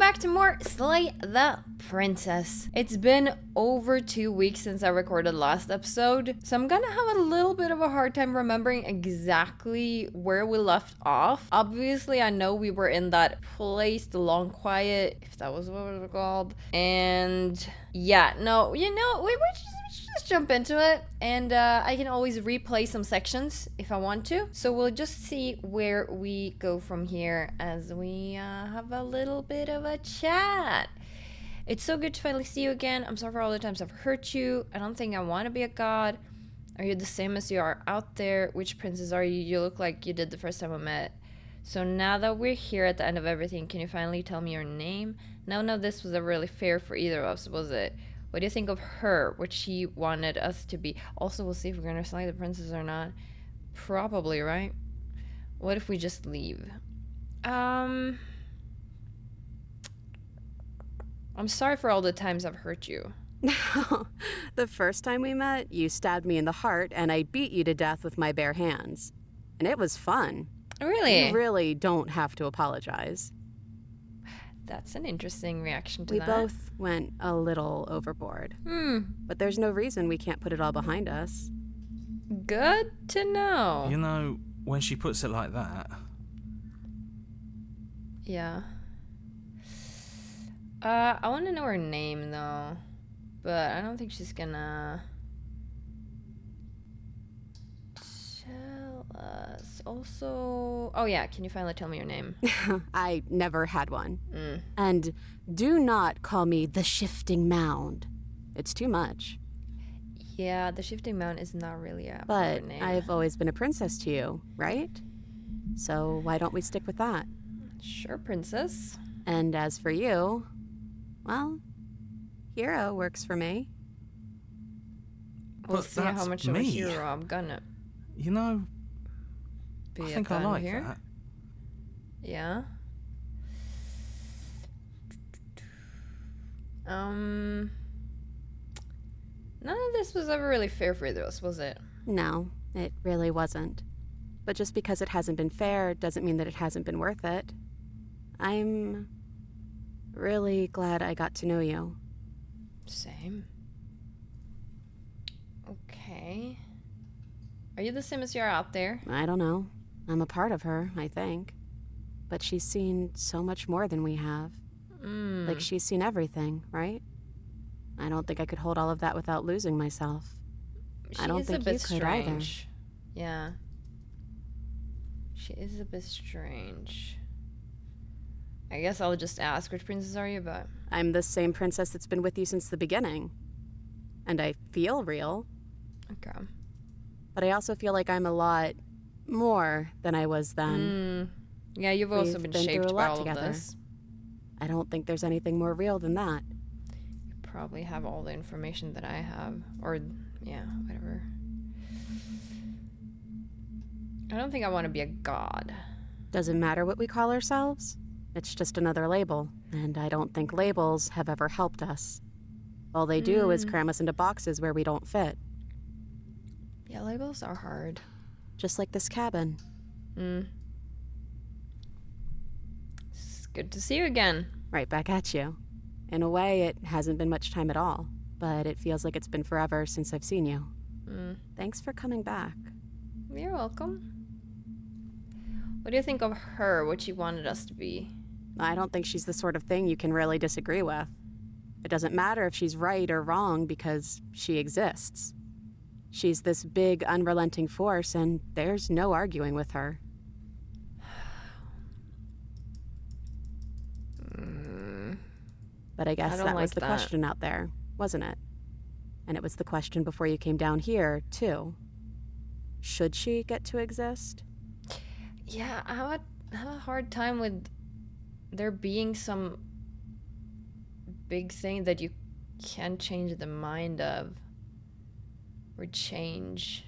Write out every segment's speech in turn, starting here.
back to more Slay the Princess. It's been over 2 weeks since I recorded last episode, so I'm gonna have a little bit of a hard time remembering exactly where we left off. Obviously, I know we were in that place, the Long Quiet, if that was what it was called. And yeah, no, we just jump into it, and I can always replay some sections if I want to. So we'll just see where we go from here as we have a little bit of a chat. It's so good to finally see you again. I'm sorry for all the times I've hurt you. I don't think I want to be a god. Are you the same as you are out there? Which princess are you? You look like you did the first time we met. So now that we're here at the end of everything, can you finally tell me your name? None of this was really fair for either of us, was it? What do you think of her? What she wanted us to be? Also, we'll see if we're going to slay the princess or not. Probably, right? What if we just leave? I'm sorry for all the times I've hurt you. The first time we met, you stabbed me in the heart and I beat you to death with my bare hands. And it was fun. Really? You really don't have to apologize. That's an interesting reaction to We that. both went a little overboard. But there's no reason we can't put it all behind us. Good to know. You know, when she puts it like that, Yeah. I want to know her name, though. But I don't think she's gonna tell us. Also... Oh, yeah. Can you finally tell me your name? I never had one. And do not call me the Shifting Mound. It's too much. Yeah, the Shifting Mound is not really a But proper name. I've always been a princess to you, right? So why don't we stick with that? Sure, princess. And as for you, well, hero works for me. We'll But see how that's much of a me. hero I'm gonna you know, be I at think the I end like here. that. Yeah. None of this was ever really fair for either of us, was it? No, it really wasn't. But just because it hasn't been fair doesn't mean that it hasn't been worth it. I'm really glad I got to know you. Same. Okay. Are you the same as you are out there? I don't know. I'm a part of her, I think. But she's seen so much more than we have. Like, she's seen everything, right? I don't think I could hold all of that without losing myself. I don't is think a bit you could either. strange. Yeah. She is a bit strange. I guess I'll just ask which princess are you, but... I'm the same princess that's been with you since the beginning. And I feel real, Okay. but I also feel like I'm a lot more than I was then. Yeah, you've also We've been been through shaped a by lot all together. of this. I don't think there's anything more real than that. You probably have all the information that I have. Or, yeah, whatever. I don't think I want to be a god. Doesn't matter what we call ourselves. It's just another label, and I don't think labels have ever helped us. All they do is cram us into boxes where we don't fit. Yeah, labels are hard. Just like this cabin. It's good to see you again. Right back at you. In a way, it hasn't been much time at all, but it feels like it's been forever since I've seen you. Thanks for coming back. You're welcome. What do you think of her, what she wanted us to be? I don't think she's the sort of thing you can really disagree with. It doesn't matter if she's right or wrong because she exists. She's this big, unrelenting force, and there's no arguing with her. But I guess I don't that was like the that. question out there, wasn't it? And it was the question before you came down here, too. Should she get to exist? Yeah, I have a hard time with there being some big thing that you can't change the mind of or change.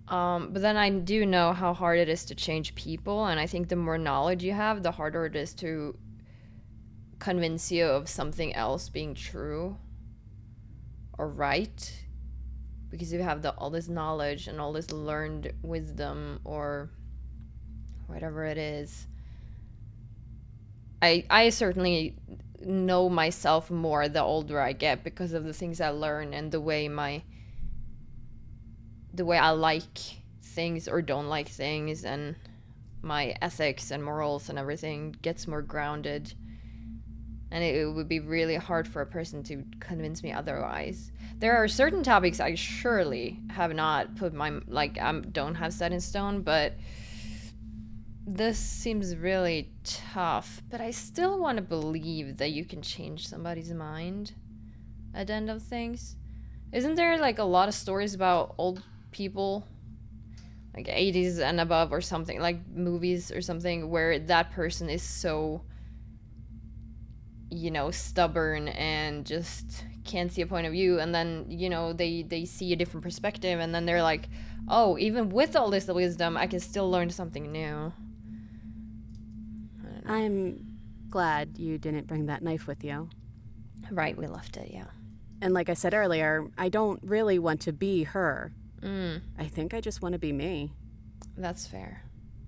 But then I do know how hard it is to change people, and I think the more knowledge you have, the harder it is to convince you of something else being true or right, because you have all this knowledge and all this learned wisdom or whatever it is. I certainly know myself more the older I get because of the things I learn and the way I like things or don't like things, and my ethics and morals and everything gets more grounded. And it would be really hard for a person to convince me otherwise. There are certain topics I surely have not put my, like, don't have set in stone, but this seems really tough. But I still want to believe that you can change somebody's mind at the end of things. Isn't there, like, a lot of stories about old people, like 80s and above or something, like movies or something, where that person is so, you know, stubborn and just can't see a point of view, and then, you know, they see a different perspective, and then they're like, oh, even with all this wisdom I can still learn something new. I'm glad you didn't bring that knife with you. Right, we left it, yeah. And like I said earlier, I don't really want to be her. I think I just want to be me. That's fair.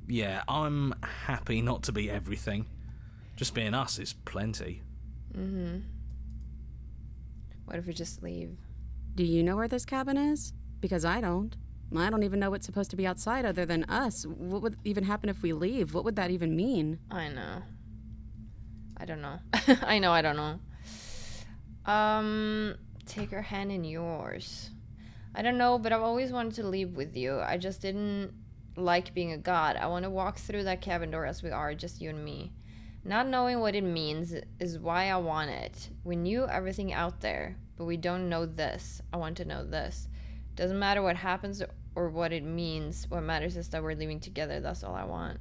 Yeah, I'm happy not to be everything. Just being us is plenty. What if we just leave? Do you know where this cabin is? Because I don't. I don't even know what's supposed to be outside other than us. What would even happen if we leave? What would that even mean? I know. I don't know. I don't know. Take her hand in yours. I don't know, but I've always wanted to leave with you. I just didn't like being a god. I want to walk through that cabin door as we are, just you and me. Not knowing what it means is why I want it. We knew everything out there, but we don't know this. I want to know this. Doesn't matter what happens or what it means. What matters is that we're leaving together. That's all I want.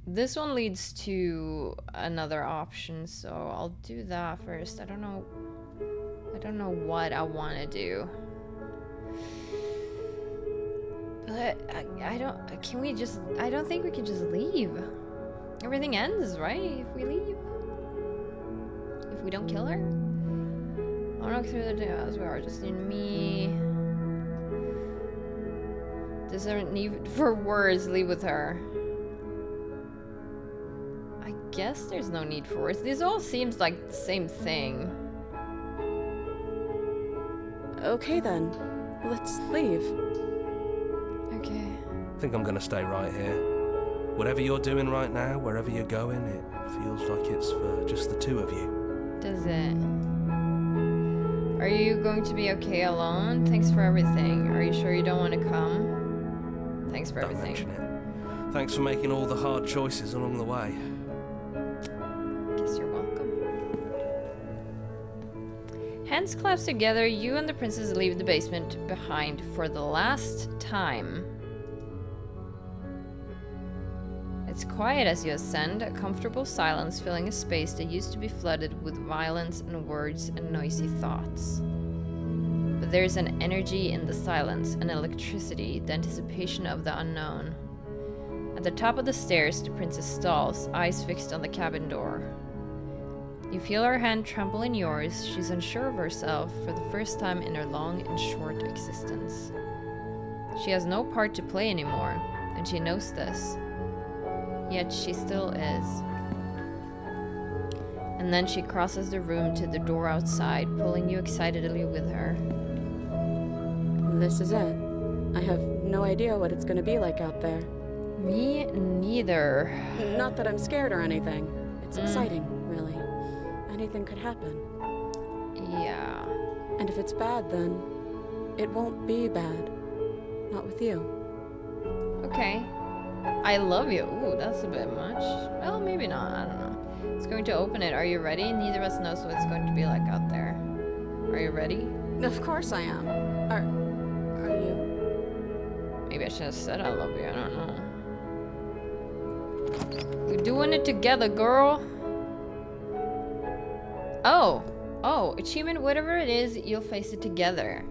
This one leads to another option, so I'll do that first. I don't know what I want to do. But I don't think we can just leave. Everything ends, right? If we leave. If we don't kill her. I'll walk through the day as we are, just you and me. There's no need for words, leave with her. I guess there's no need for words. This all seems like the same thing. Okay then, let's leave. Okay. I think I'm gonna stay right here. Whatever you're doing right now, wherever you're going, it feels like it's for just the two of you. Does it? Are you going to be okay alone? Thanks for everything. Are you sure you don't want to come? Thanks for Don't everything. mention it. Thanks for making all the hard choices along the way. Guess you're welcome. Hands clasped together, you and the princess leave the basement behind for the last time. It's quiet as you ascend, a comfortable silence filling a space that used to be flooded with violence and words and noisy thoughts. But there's an energy in the silence, an electricity, the anticipation of the unknown. At the top of the stairs, the princess stalls, eyes fixed on the cabin door. You feel her hand tremble in yours. She's unsure of herself for the first time in her long and short existence. She has no part to play anymore, and she knows this. Yet she still is. And then she crosses the room to the door outside, pulling you excitedly with her. This is it. I have no idea what it's going to be like out there. Me neither. Not that I'm scared or anything. It's exciting, really. Anything could happen. Yeah. And if it's bad, then it won't be bad. Not with you. Okay. I love you. Ooh, that's a bit much. Well, maybe not. I don't know. It's going to open it. Are you ready? Neither of us knows what it's going to be like out there. Are you ready? Of course I am. Are you? Maybe I should have said I love you. I don't know. We're doing it together, girl. Oh, achievement, whatever it is, you'll face it together.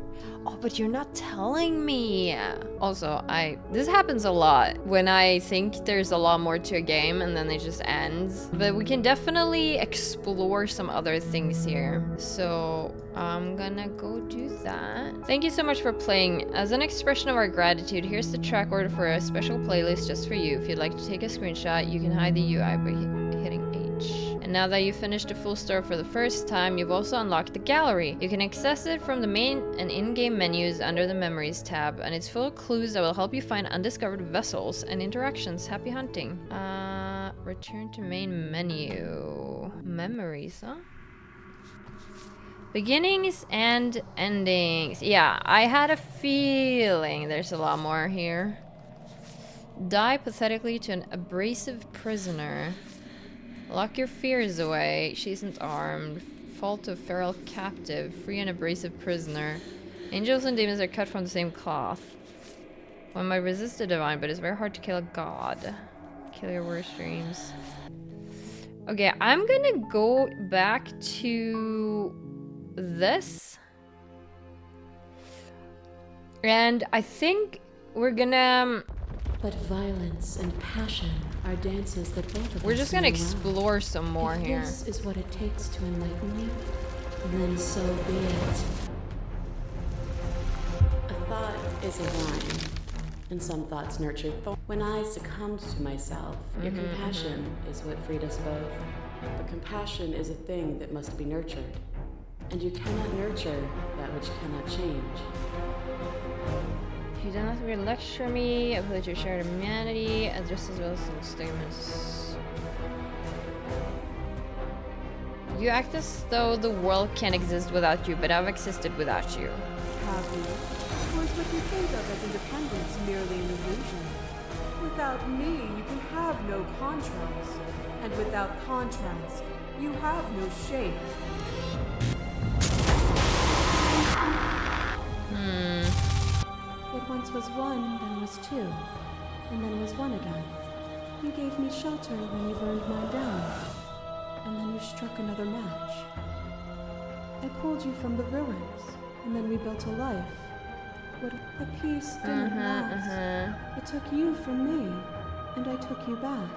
Oh, but you're not telling me. Also, this happens a lot when I think there's a lot more to a game and then it just ends. But we can definitely explore some other things here. So I'm gonna go do that. Thank you so much for playing. As an expression of our gratitude, here's the track order for a special playlist just for you. If you'd like to take a screenshot, you can hide the UI by hitting H. And now that you've finished the full story for the first time, you've also unlocked the gallery. You can access it from the main and in-game menus under the Memories tab, and it's full of clues that will help you find undiscovered vessels and interactions. Happy hunting. Return to main menu. Memories, huh? Beginnings and endings. Yeah, I had a feeling there's a lot more here. Die pathetically to an abrasive prisoner. Lock your fears away. She isn't armed. Fall to a feral captive. Free an abrasive prisoner. Angels and demons are cut from the same cloth. One might resist the divine, but it's very hard to kill a god. Kill your worst dreams. Okay, I'm gonna go back to this. And I think we're gonna... But violence and passion are dances that both of We're us just gonna know well. explore some more If here. this is what it takes to enlighten you, then so be it. A thought is a wine, and some thoughts nurture thorns. When I succumbed to myself, your compassion is what freed us both. But compassion is a thing that must be nurtured, and you cannot nurture that which cannot change. You don't have to lecture me about your shared humanity, and just as well as some statements. You act as though the world can't exist without you, but I've existed without you. Have you? Or is what you think of as independence merely an illusion? Without me, you can have no contrast. And without contrast, you have no shape. What once was one, then was two, and then was one again. You gave me shelter when you burned mine down, and then you struck another match. I pulled you from the ruins, and then we built a life. What a peace didn't last. It took you from me, and I took you back.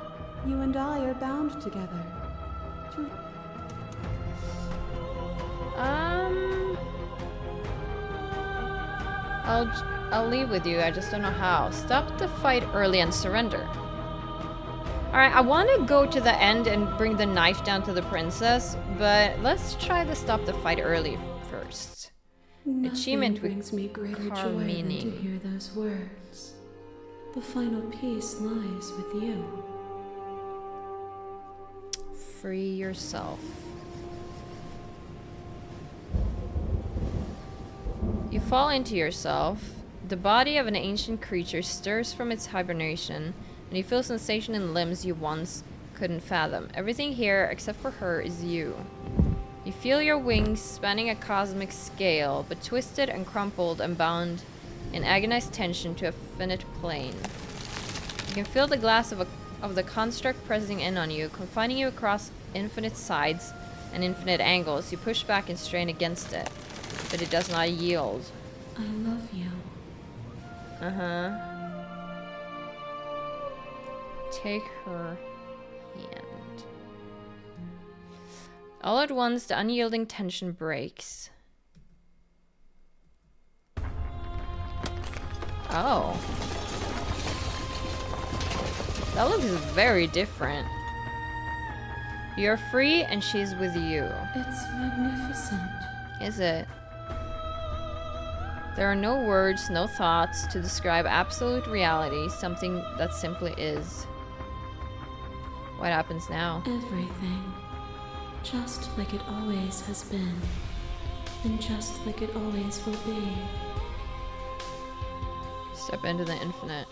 You and I are bound together. I'll leave with you. I just don't know how. Stop the fight early and surrender. Alright, I want to go to the end and bring the knife down to the princess, but let's try to stop the fight early first. Achievement with brings me greater car joy than to meaning. hear those words. The final peace lies with you. Free yourself. You fall into yourself. The body of an ancient creature stirs from its hibernation, and you feel sensation in limbs you once couldn't fathom. Everything here, except for her, is you. You feel your wings spanning a cosmic scale, but twisted and crumpled and bound in agonized tension to a finite plane. You can feel the glass of the construct pressing in on you, confining you across infinite sides and infinite angles. You push back and strain against it, but it does not yield. I love you. Take her hand. All at once, the unyielding tension breaks. Oh. That looks very different. You're free and she's with you. It's magnificent. Is it? There are no words, no thoughts to describe absolute reality, something that simply is. What happens now? Everything. Just like it always has been. And just like it always will be. Step into the infinite.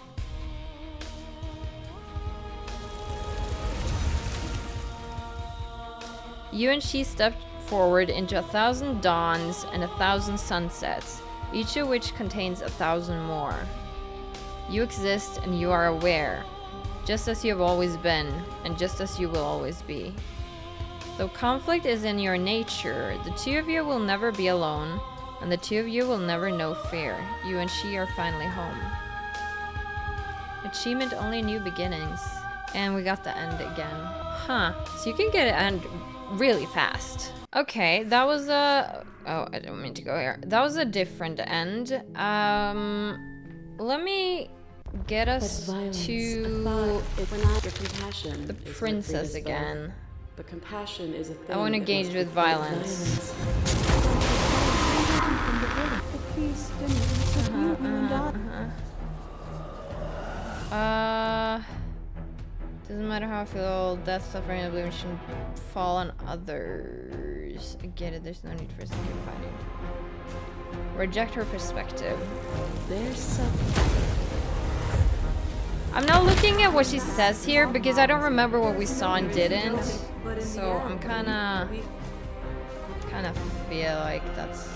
You and she stepped forward into 1,000 dawns and 1,000 sunsets, each of which contains 1,000 more. You exist and you are aware, just as you have always been, and just as you will always be. Though conflict is in your nature, the two of you will never be alone, And the two of you will never know fear. You and she are finally home. Achievement only new beginnings. And we got the end again. Huh. So you can get an end really fast. Okay, that was a... Oh, I don't mean to go here. That was a different end. Let me get us to the princess again. But compassion is a thing. I want to that engage must with be violence. The priest didn't accept you and I. Doesn't matter how I feel, death, suffering, and oblivion shouldn't fall on others. I get it, there's no need for something fighting. Reject her perspective. There's something. I'm not looking at what she says here because I don't remember what we saw and didn't. So I'm kinda feel like that's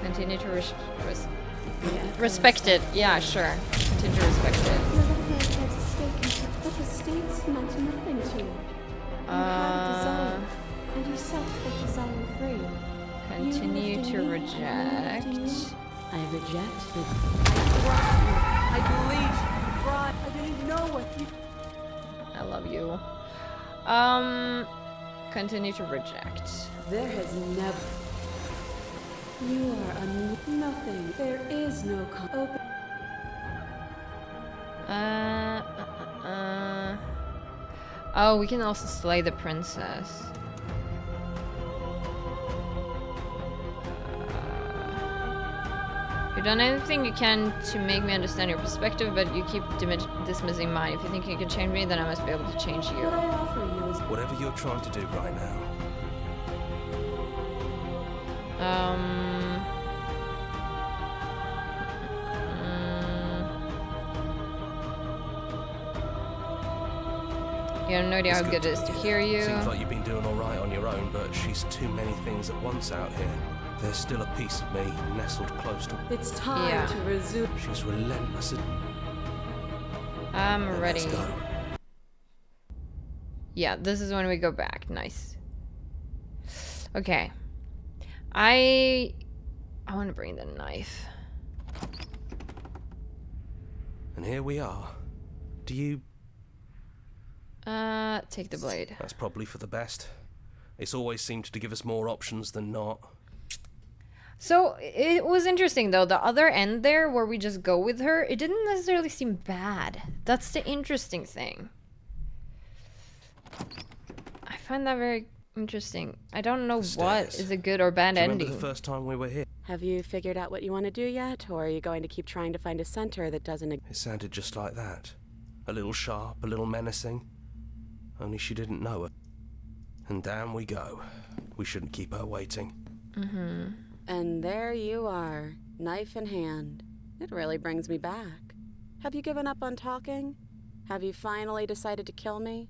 continue to respect it. Yeah, sure. Continue to respect it. Your life has a stake in it, but the stakes meant nothing to you. You had a desire, and you set that desire free. Continue to reject. I reject the... I believe you brought. I didn't know what you. I love you. Continue to reject. There has never. You are a nothing. There is no open. Oh, we can also slay the princess. You've done everything you can to make me understand your perspective, but you keep dismissing mine. If you think you can change me, then I must be able to change you. What I offer you is. Whatever you're trying to do right now. You have no idea how good it is to hear you. Seems like you've been doing all right on your own, but she's too many things at once out here. There's still a piece of me nestled close to. It's time Yeah. to resume. She's relentless. I'm ready. Let's go. Yeah, this is when we go back. Nice. Okay. I want to bring the knife. And here we are. Do you? Take the blade. That's probably for the best. It's always seemed to give us more options than not. So it was interesting though. The other end there, where we just go with her, it didn't necessarily seem bad. That's the interesting thing. I find that very interesting. I don't know what Stairs. is a good or bad Do you remember ending. the first time we were here? Have you figured out what you want to do yet? Or are you going to keep trying to find a center that doesn't... It sounded just like that. A little sharp, a little menacing. Only she didn't know it. And down we go. We shouldn't keep her waiting. And there you are, knife in hand. It really brings me back. Have you given up on talking? Have you finally decided to kill me?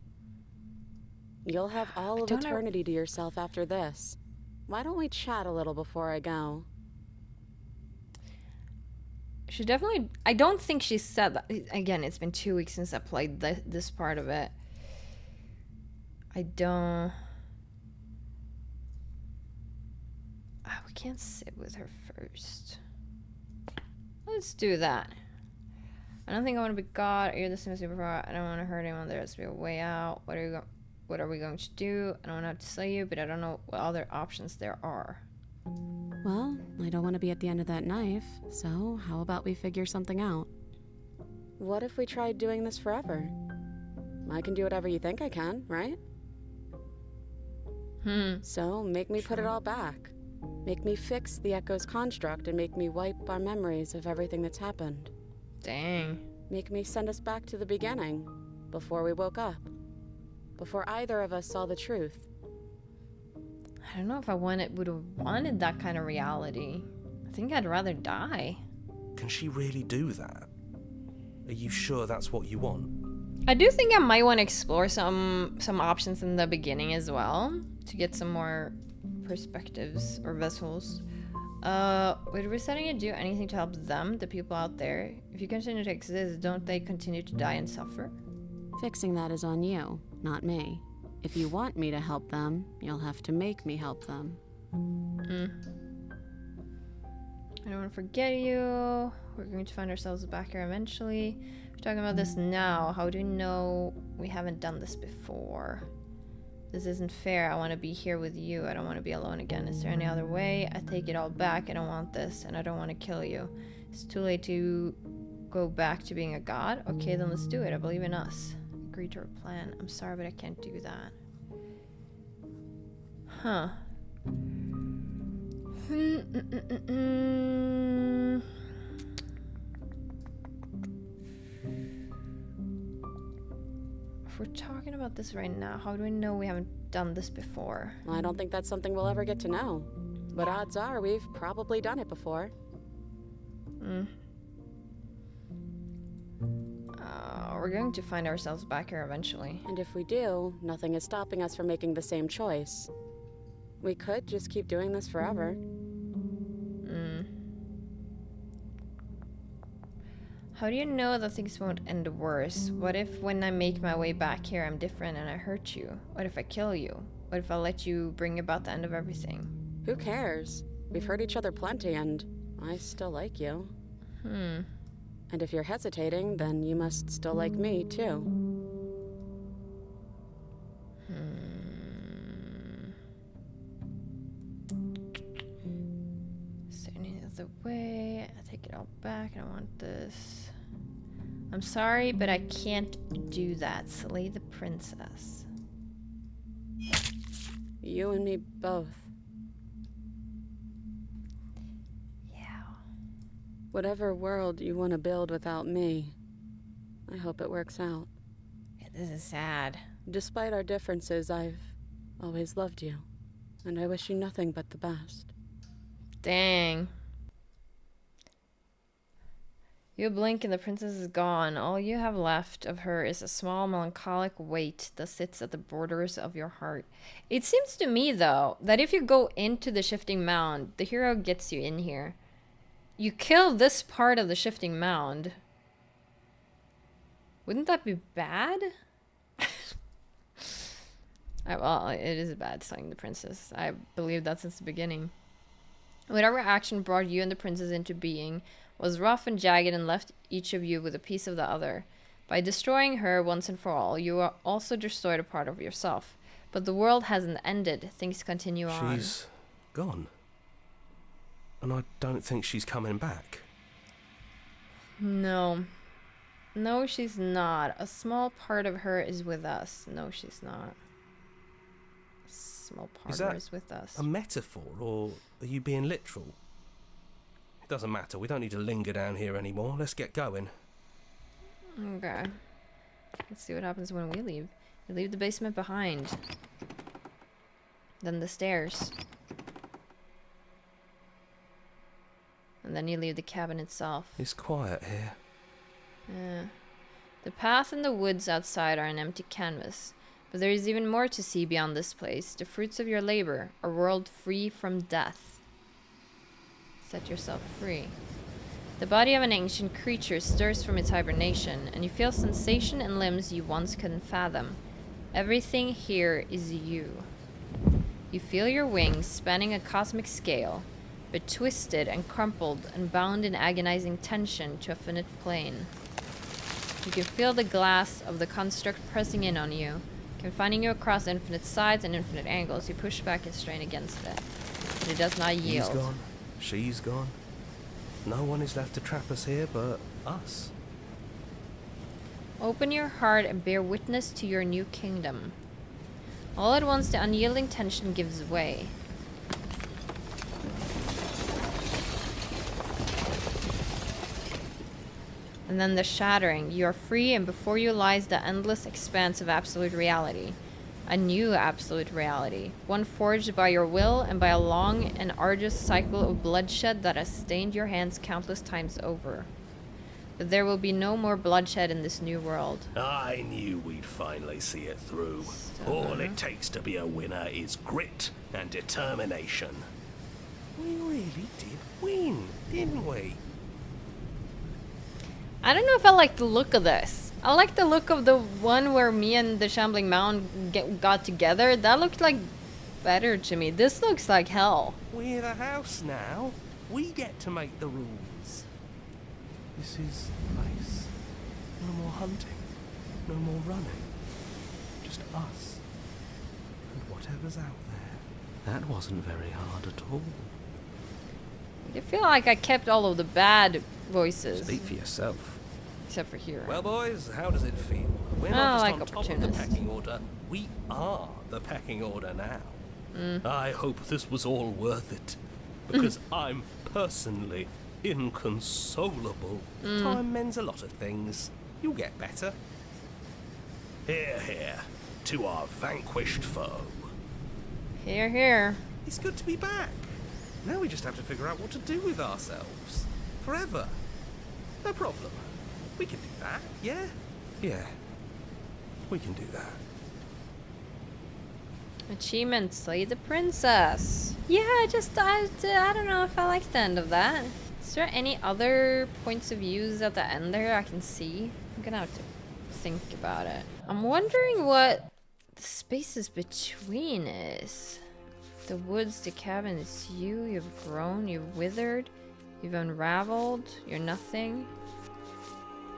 You'll have all of don't know. eternity to yourself after this. Why don't we chat a little before I go? She definitely... I don't think she said that. Again, it's been 2 weeks since I played this part of it. I don't... we can't sit with her first. Let's do that. I don't think I want to be God. You're the same as me before. I don't want to hurt anyone. There has to be a way out. What are we going to do? I don't want to have to slay you, but I don't know what other options there are. Well, I don't want to be at the end of that knife, so how about we figure something out? What if we tried doing this forever? I can do whatever you think I can, right? So make me put it all back. Make me fix the Echo's construct and make me wipe our memories of everything that's happened. Dang. Make me send us back to the beginning, before we woke up. Before either of us saw the truth. I don't know if I would have wanted that kind of reality. I think I'd rather die. Can she really do that? Are you sure that's what you want? I do think I might want to explore some options in the beginning as well to get some more perspectives or vessels. Would resetting it do anything to help them, the people out there? If you continue to exist, don't they continue to die and suffer? Fixing that is on you, not me. If you want me to help them, you'll have to make me help them. I don't want to forget you. We're going to find ourselves back here eventually. We're talking about this now. How do you know we haven't done this before? This isn't fair. I want to be here with you. I don't want to be alone again. Is there any other way? I take it all back. I don't want this, and I don't want to kill you. It's too late to go back to being a god? Okay, then let's do it. I believe in us. Agree to our plan. I'm sorry, but I can't do that. Huh. If we're talking about this right now, how do we know we haven't done this before? I don't think that's something we'll ever get to know. But odds are we've probably done it before. We're going to find ourselves back here eventually. And if we do, nothing is stopping us from making the same choice. We could just keep doing this forever. How do you know that things won't end worse? What if when I make my way back here I'm different and I hurt you? What if I kill you? What if I let you bring about the end of everything? Who cares? We've hurt each other plenty and I still like you. And if you're hesitating, then you must still like me, too. Is there any other way? I take it all back. I don't want this. I'm sorry, but I can't do that. Slay the princess. You and me both. Whatever world you want to build without me, I hope it works out. Yeah, this is sad. Despite our differences, I've always loved you, and I wish you nothing but the best. Dang. You blink and the princess is gone. All you have left of her is a small melancholic weight that sits at the borders of your heart. It seems to me, though, that if you go into the shifting mound, the hero gets you in here. You kill this part of the shifting mound. Wouldn't that be bad? Well, it is bad slaying the princess. I believe that since the beginning. Whatever action brought you and the princess into being was rough and jagged and left each of you with a piece of the other. By destroying her once and for all, you are also destroyed a part of yourself. But the world hasn't ended. Things continue on. She's gone. And I don't think she's coming back. No. No, she's not. A small part of her is with us. No, she's not. A small part of her is with us. A metaphor, or are you being literal? It doesn't matter. We don't need to linger down here anymore. Let's get going. Okay. Let's see what happens when we leave. We leave the basement behind. Then the stairs. And then you leave the cabin itself. It's quiet here. Yeah. The path and the woods outside are an empty canvas. But there is even more to see beyond this place. The fruits of your labor. A world free from death. Set yourself free. The body of an ancient creature stirs from its hibernation, and you feel sensation in limbs you once couldn't fathom. Everything here is you. You feel your wings spanning a cosmic scale, but twisted and crumpled and bound in agonizing tension to a finite plane. You can feel the glass of the construct pressing in on you, confining you across infinite sides and infinite angles. You push back and strain against it, but it does not yield. He's gone. She's gone. No one is left to trap us here but us. Open your heart and bear witness to your new kingdom. All at once, the unyielding tension gives way. And then the shattering. You are free, and before you lies the endless expanse of absolute reality. A new absolute reality. One forged by your will and by a long and arduous cycle of bloodshed that has stained your hands countless times over. But there will be no more bloodshed in this new world. I knew we'd finally see it through. All it takes to be a winner is grit and determination. We really did win, didn't we? I don't know if I like the look of this. I like the look of the one where me and the Shambling Mound got together. That looked like better to me. This looks like hell. We're the house now. We get to make the rules. This is the place. No more hunting. No more running. Just us. And whatever's out there. That wasn't very hard at all. I feel like I kept all of the bad voices. Speak for yourself. Except for here. Well, boys, how does it feel? We're I not just like on top of the opportunists. pecking order. We are the pecking order now. I hope this was all worth it. Because I'm personally inconsolable. Time mends a lot of things. You'll get better. Here, here, to our vanquished foe. Here, here. It's good to be back. Now we just have to figure out what to do with ourselves. Forever. No problem. We can do that, yeah? Yeah. We can do that. Achievement, slay the princess. Yeah, I don't know if I like the end of that. Is there any other points of views at the end there I can see? I'm gonna have to think about it. I'm wondering what the spaces between is. The woods, the cabin, it's you. You've grown, you've withered, you've unraveled, you're nothing.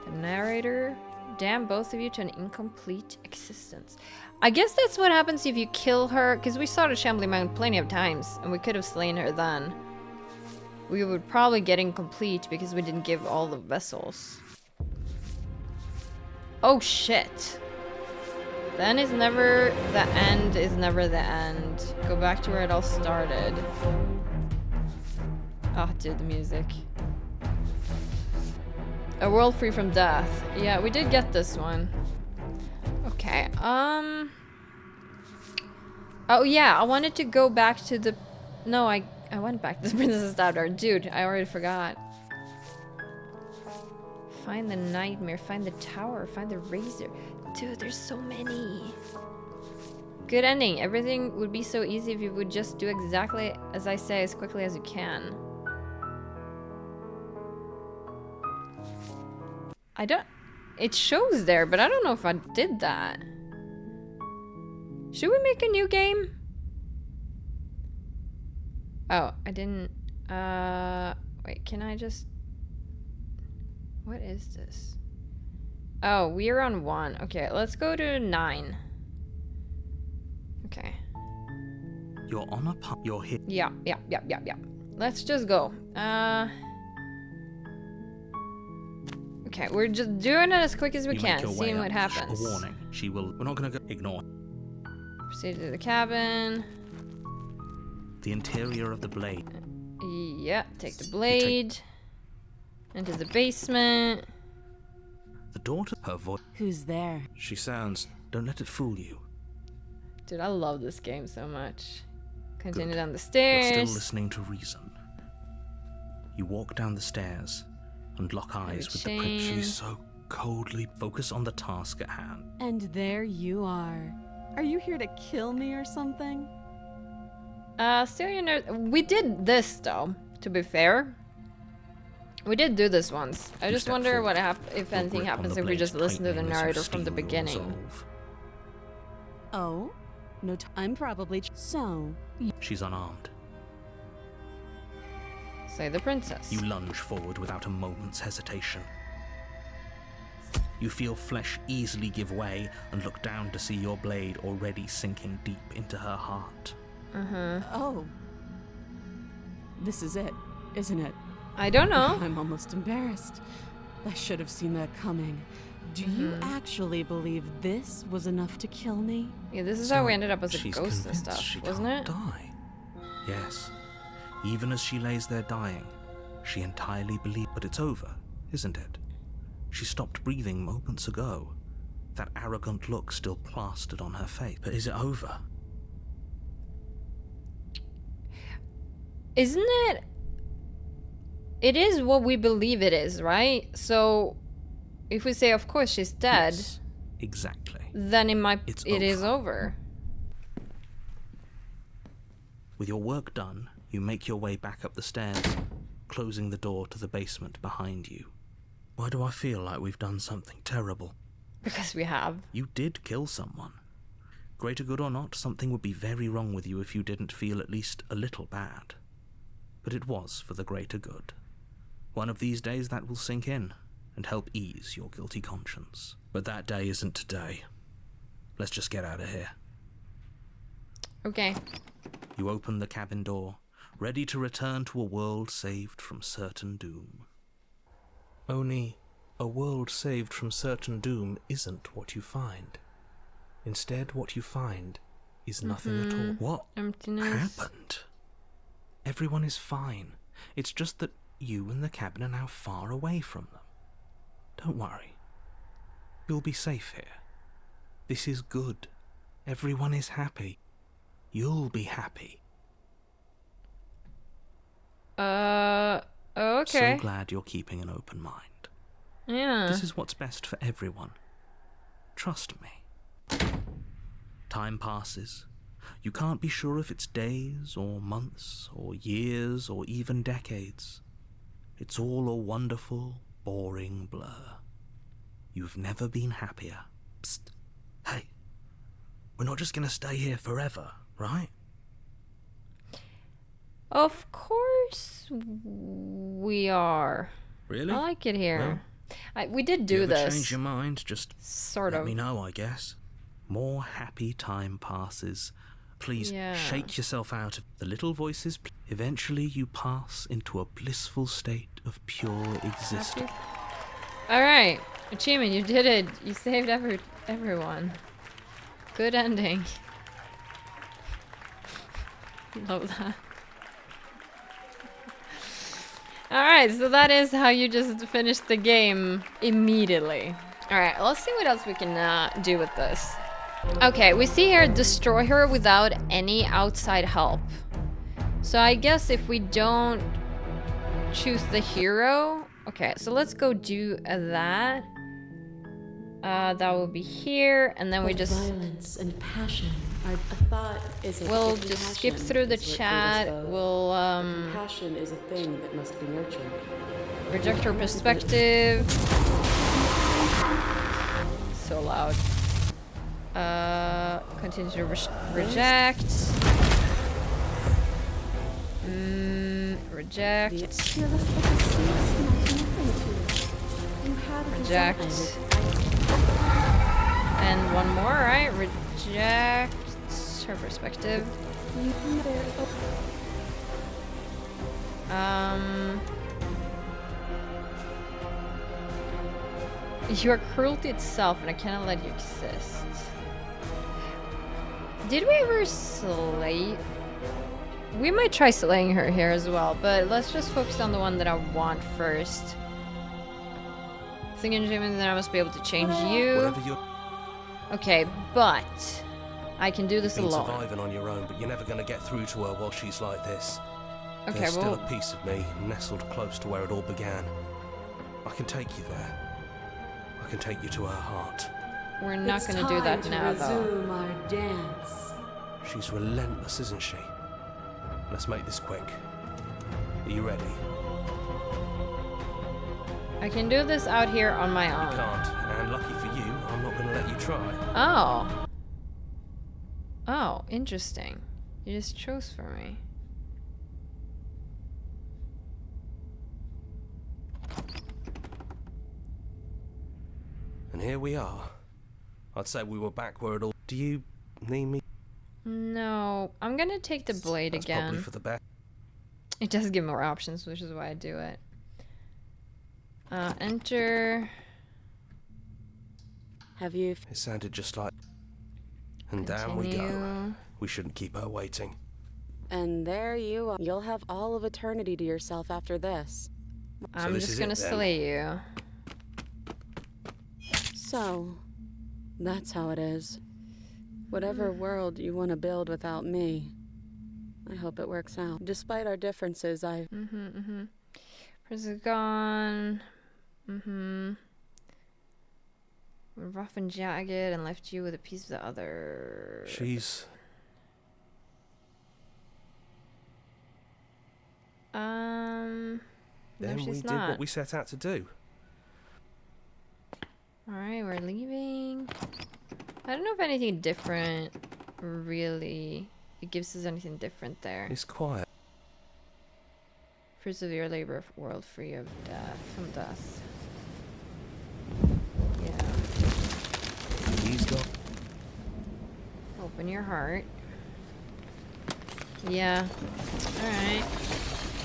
The narrator, damn both of you to an incomplete existence. I guess that's what happens if you kill her, because we saw the Shambling Mound plenty of times, and we could have slain her then. We would probably get incomplete because we didn't give all the vessels. Oh shit. The end is never the end is never the end. Go back to where it all started. Oh, dude, the music. A world free from death. Yeah, we did get this one. Okay, oh yeah, I wanted to go back to the... No, I went back to the Princess's Daughter. Dude, I already forgot. Find the nightmare, find the tower, find the razor. Dude, there's so many. Good ending. Everything would be so easy if you would just do exactly as I say as quickly as you can. I don't... It shows there, but I don't know if I did that. Should we make a new game? Oh, I didn't... Wait, can I just... What is this? Oh, we're on 1. Okay, let's go to 9. Okay. You're on a path. You're hit. Yeah. Let's just go. Okay, we're just doing it as quick as we You can, make your way seeing up. what happens. A warning. She will. We're not gonna go. Ignore. Proceed to the cabin. The interior of the blade. Yeah, take the blade. Into the basement. The daughter. Her voice. Who's there? She sounds. Don't let it fool you. Dude, I love this game so much. Continue Good. down the You're stairs. still listening to reason. You walk down the stairs and lock eyes with the prince. chain. She's so coldly. Focus on the task at hand. And there you are. Are you here to kill me or something? Still, you know, we did this though, to be fair. We did do this once. I You just step wonder forward. what if Your anything grip on happens the if we blades just listen to the tightening as you narrator from the steel your beginning. resolve. Oh? No, I'm probably... So, She's unarmed. Say the princess. You lunge forward without a moment's hesitation. You feel flesh easily give way and look down to see your blade already sinking deep into her heart. oh. This is it, isn't it? I don't know. I'm almost embarrassed. I should have seen that coming. Do you actually believe this was enough to kill me? Yeah, this is So how we ended up as a she's ghost and convinced stuff, she wasn't can't it? die. Yes. Even as she lays there dying, she entirely believes. But it's over, isn't it? She stopped breathing moments ago. That arrogant look still plastered on her face. But is it over? Isn't it? It is what we believe it is, right? So, if we say, of course, she's dead, Yes, exactly. then It's it is over. over. With your work done, you make your way back up the stairs, closing the door to the basement behind you. Why do I feel like we've done something terrible? Because we have. You did kill someone. Greater good or not, something would be very wrong with you if you didn't feel at least a little bad. but it was for the greater good. One of these days that will sink in and help ease your guilty conscience. But that day isn't today. Let's just get out of here. Okay. You open the cabin door, ready to return to a world saved from certain doom. Only, a world saved from certain doom isn't what you find. Instead, what you find is nothing at all. What Emptiness. happened? Everyone is fine. It's just that you and the cabin are now far away from them. Don't worry. You'll be safe here. This is good. Everyone is happy. You'll be happy. Okay. So glad you're keeping an open mind. Yeah. This is what's best for everyone. Trust me. Time passes. You can't be sure if it's days or months or years or even decades. It's all a wonderful, boring blur. You've never been happier. Psst. Hey. We're not just gonna stay here forever, right? Of course we are. Really? I like it here. We did do you ever this. change your mind? Just Sort let of. me know, I guess. More happy time passes. Please Yeah. shake yourself out of the little voices. Eventually you pass into a blissful state of pure existence. Alright. Achievement, you did it. You saved everyone. Good ending. Love that. Alright, so that is how you just finished the game immediately. Alright, let's see what else we can do with this. Okay, we see here destroy her without any outside help. So I guess if we don't choose the hero... Okay, so let's go do that. That will be here, and then we But just... violence and passion are a thought is a We'll if just skip compassion through the is what freed us chat. both. We'll Compassion is a thing that must be nurtured. reject her perspective. So loud. Continue to reject. Reject. You're left like a snake smacking nothing to you. You had a Reject. design. And one more, right? Reject her perspective. You can bear You are cruelty itself, and I cannot let you exist. Did we ever slay? We might try slaying her here as well, but let's just focus on the one that I want first. Thinking, Jimmy, then I must be able to change you. Whatever you're Okay, but I can do this been alone. surviving on your own, but you're never going to get through to her while she's like this. Okay, There's still well, a piece of me nestled close to where it all began. I can take you there. I can take you to her heart. we're not going to do that now, though. resume our dance. She's relentless, isn't she? Let's make this quick. Are you ready? I can do this out here on my You own. can't, and lucky for you, I'm not going to let you try. Oh. Oh, interesting. You just chose for me. And here we are. I'd say we were back where it all... Do you need me? No, I'm gonna take the blade That's again. probably for the best. It does give more options, which is why I do it. Enter. Have you It sounded just like... And down we go. Continue. We shouldn't keep her waiting. And there you are. You'll have all of eternity to yourself after this. I'm this just is gonna it then? slay you. So, that's how it is. Whatever world you want to build without me, I hope it works out. Despite our differences, Prince is gone. Rough and jagged and left you with a piece of the other. She's... No, Then we she's did not. what we set out to do. Alright, we're leaving. I don't know if anything different really... It gives us anything different there. It's quiet. Fruits of your labor, world free of death, from death. Yeah. He's got. Open your heart. Yeah. Alright.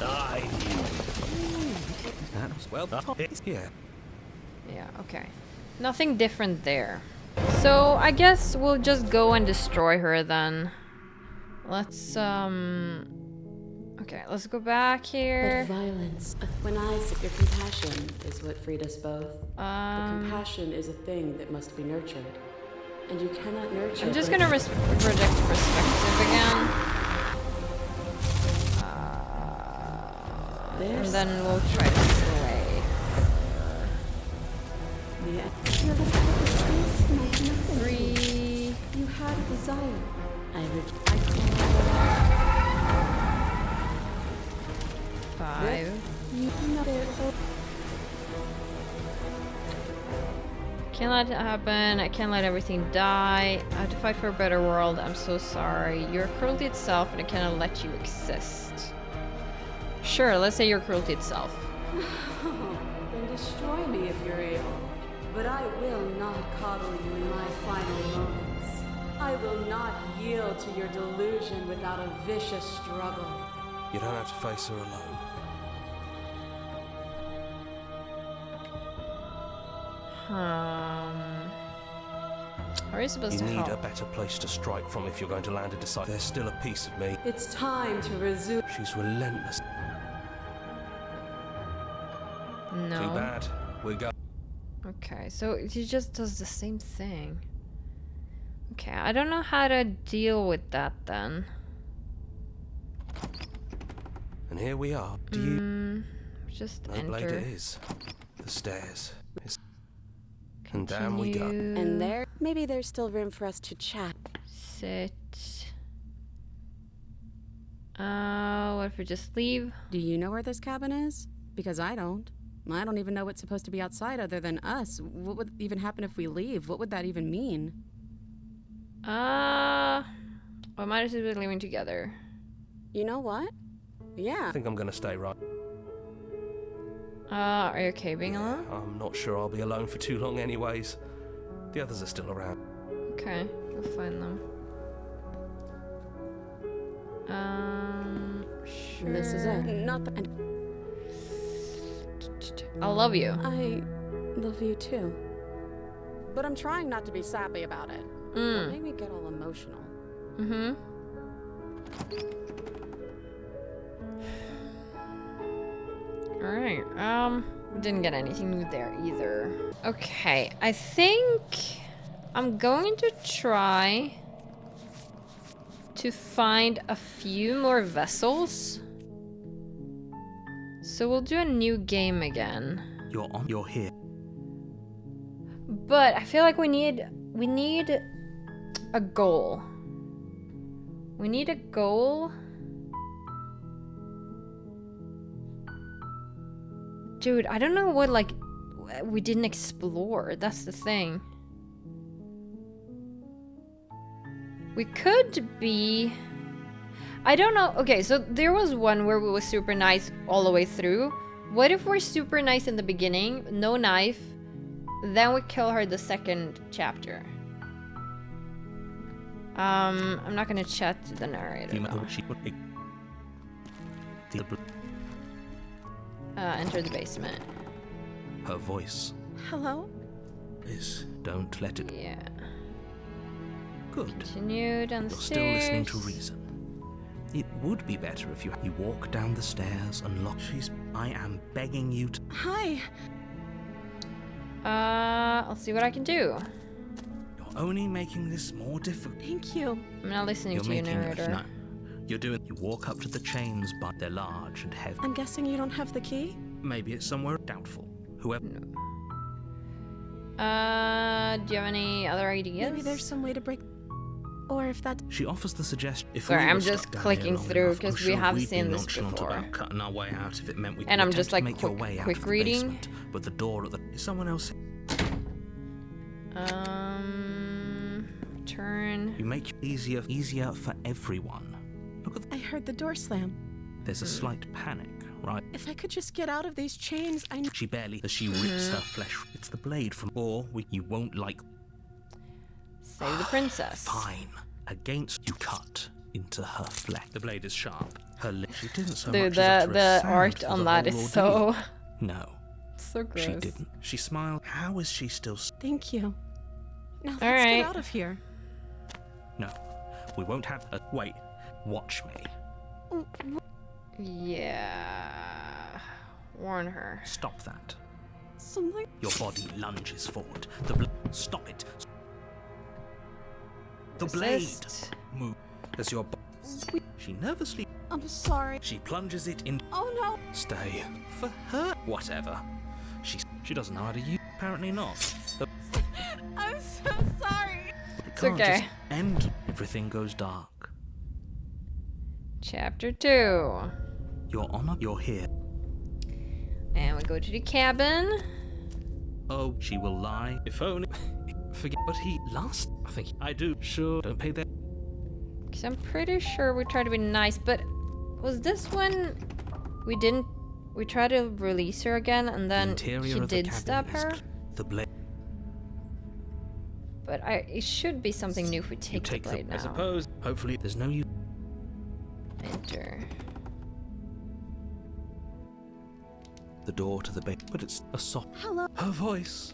I knew. That was well done. Yeah. Yeah, okay. Nothing different there. So I guess we'll just go and destroy her then. Let's okay, let's go back But here. violence, when I seek your compassion, is what freed us both. But compassion is a thing that must be nurtured. And you cannot nurture. I'm just gonna reject perspective again. And then we'll try to slay. Yeah. Your purpose meant nothing. 3. You had a desire. I 5. You never. Can't let it happen. I can't let everything die. I have to fight for a better world. I'm so sorry. You're cruelty itself, and I cannot let you exist. Sure, let's say you're cruelty itself. Then destroy me if you're able. But I will not coddle you in my final moments. I will not yield to your delusion without a vicious struggle. You don't have to face her alone. How are you supposed You to need help? a better place to strike from if you're going to land a decisive. There's still a piece of me. It's time to resume. She's relentless. No. Too bad. We're going. Okay, so he just does the same thing. Okay, I don't know how to deal with that then. And here we are. Do you? Just No blade enter. it is. The stairs. And down we go. Continue. And there, maybe there's still room for us to chat. Sit. What if we just leave? Do you know where this cabin is? Because I don't. I don't even know what's supposed to be outside other than us. What would even happen if we leave? What would that even mean? We might as well be living together. You know what? Yeah. I think I'm going to stay right. Are you okay being alone? I'm not sure I'll be alone for too long anyways. The others are still around. Okay, we'll find them. Sure. This is it. Not the. I love you. I love you too. But I'm trying not to be sappy about it. Don't make me get all emotional. Mm-hmm. Alright, didn't get anything new there either. Okay, I think I'm going to try to find a few more vessels. So we'll do a new game again. You're here. But I feel like we need a goal. We need a goal. Dude, I don't know what, like, we didn't explore. That's the thing. We could be... I don't know. Okay, so there was one where we were super nice all the way through. What if we're super nice in the beginning, no knife, then we kill her the second chapter? I'm not gonna chat to the narrator though. Enter the basement. Her voice Hello? is. Don't let it. Yeah. Good. Continue down the You're still stairs. listening to reason. It would be better if you walk down the stairs and lock. I am begging you to. Hi. I'll see what I can do. You're only making this more difficult. Thank you. I'm not listening You're to you, making narrator. no. You're doing. You walk up to the chains, but they're large and heavy. I'm guessing you don't have the key? Maybe it's somewhere doubtful. Whoever. Do you have any other ideas? Maybe there's some way to break. Or if that. She offers the suggestion. If Sorry, we I'm were just stuck down clicking here long through enough, 'cause I'm we sure have we'd be seen this nonchalant before. about cutting our way out if it meant we And I'm could just, attempt like, to make your quick- way out quick of the reading. basement, but the door at the is someone else. Turn. You make it easier for everyone. Look at. I heard the door slam. There's a slight panic right? If I could just get out of these chains, She barely, as she rips her flesh. It's the blade from, you won't like. Save the princess. Fine. Against you cut into her flesh. The blade is sharp. Her lip. She didn't so Dude, much as utter a the sound art for on the that whole is so ordeal. No, so gross. she didn't. She smiled. How is she still? Thank you. Now let's right. get out of here. No, we won't have a. Wait, watch me. Yeah. Warn her. Stop that. Something. Your body lunges forward. Stop it. The blade. Resist. Move as your. She nervously. I'm sorry. She plunges it in. Oh no. Stay. For her. Whatever. She doesn't know how to use. Apparently not. I'm so sorry. It It's okay. just end. Everything goes dark. Chapter 2. Your Honor, you're here. And we go to the cabin. Oh, she will lie. If only. Forget. But he last. I think I do. Sure. Don't pay that. Because I'm pretty sure we tried to be nice, but was this when we didn't. We tried to release her again, and then Interior he of the did cabin stab is her? The blade. But it should be something new if we You take the take blade I now. suppose. Hopefully, there's no use. Enter. The door to the bed, but it's a soft. Hello. Her voice.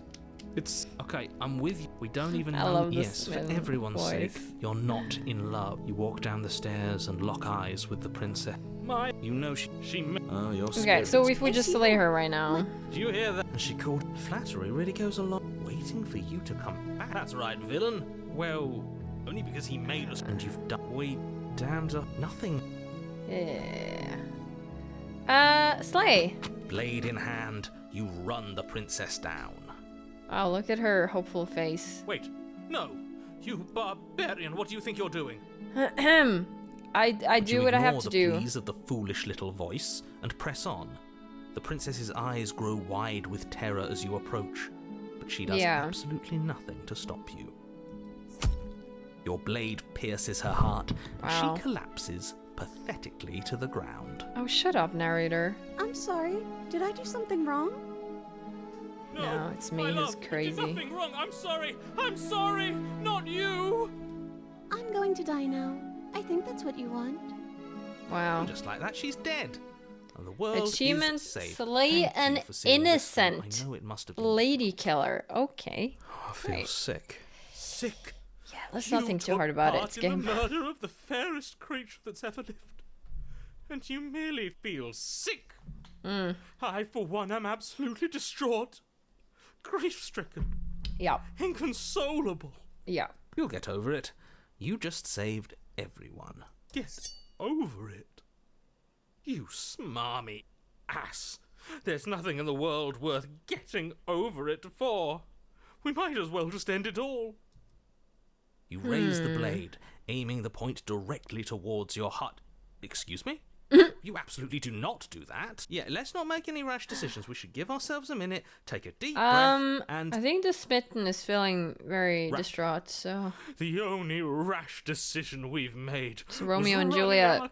It's okay. I'm with you. We don't even I know. love the Yes, for Smith everyone's sake, voice. you're not in love. You walk down the stairs and lock eyes with the princess. You know she. Oh, your Okay, so if we just slay her right now. Do you hear that? And she called. Flattery really goes along. Waiting for you to come back. That's right, villain. Well, only because he made us. And you've done. We damned up nothing. Yeah. Slay. Blade in hand, you run the princess down. Oh, look at her hopeful face. Wait, no, you barbarian! What do you think you're doing? Ahem. I do what I have to do. Ignore the pleas of the foolish little voice and press on. The princess's eyes grow wide with terror as you approach, but she does Yeah. absolutely nothing to stop you. Your blade pierces her heart. Wow. She collapses pathetically to the ground. Oh, shut up, narrator. I'm sorry. Did I do something wrong? No, it's me who's crazy. Nothing wrong. I'm sorry. I'm sorry. Not you. I'm going to die now. I think that's what you want. Wow. Just like that, she's dead. And the world Achievement, is safe. slay Thank you an for seeing this through. innocent I know it must have been. lady killer. Okay. I feel Right. sick. Sick. Yeah, let's not think too hard about it. It's in the game. murder of the fairest creature that's ever lived. And you merely feel sick. I, for one, am absolutely distraught. Grief-stricken. Yeah. Inconsolable. Yeah. You'll get over it. You just saved everyone. Get over it? You smarmy ass. There's nothing in the world worth getting over it for. We might as well just end it all. You raise the blade, aiming the point directly towards your heart. Excuse me? You absolutely do not do that. Yeah, let's not make any rash decisions. We should give ourselves a minute, take a deep breath, and... I think the smitten is feeling very Right. distraught, so. The only rash decision we've made It's Romeo was and running Juliet. our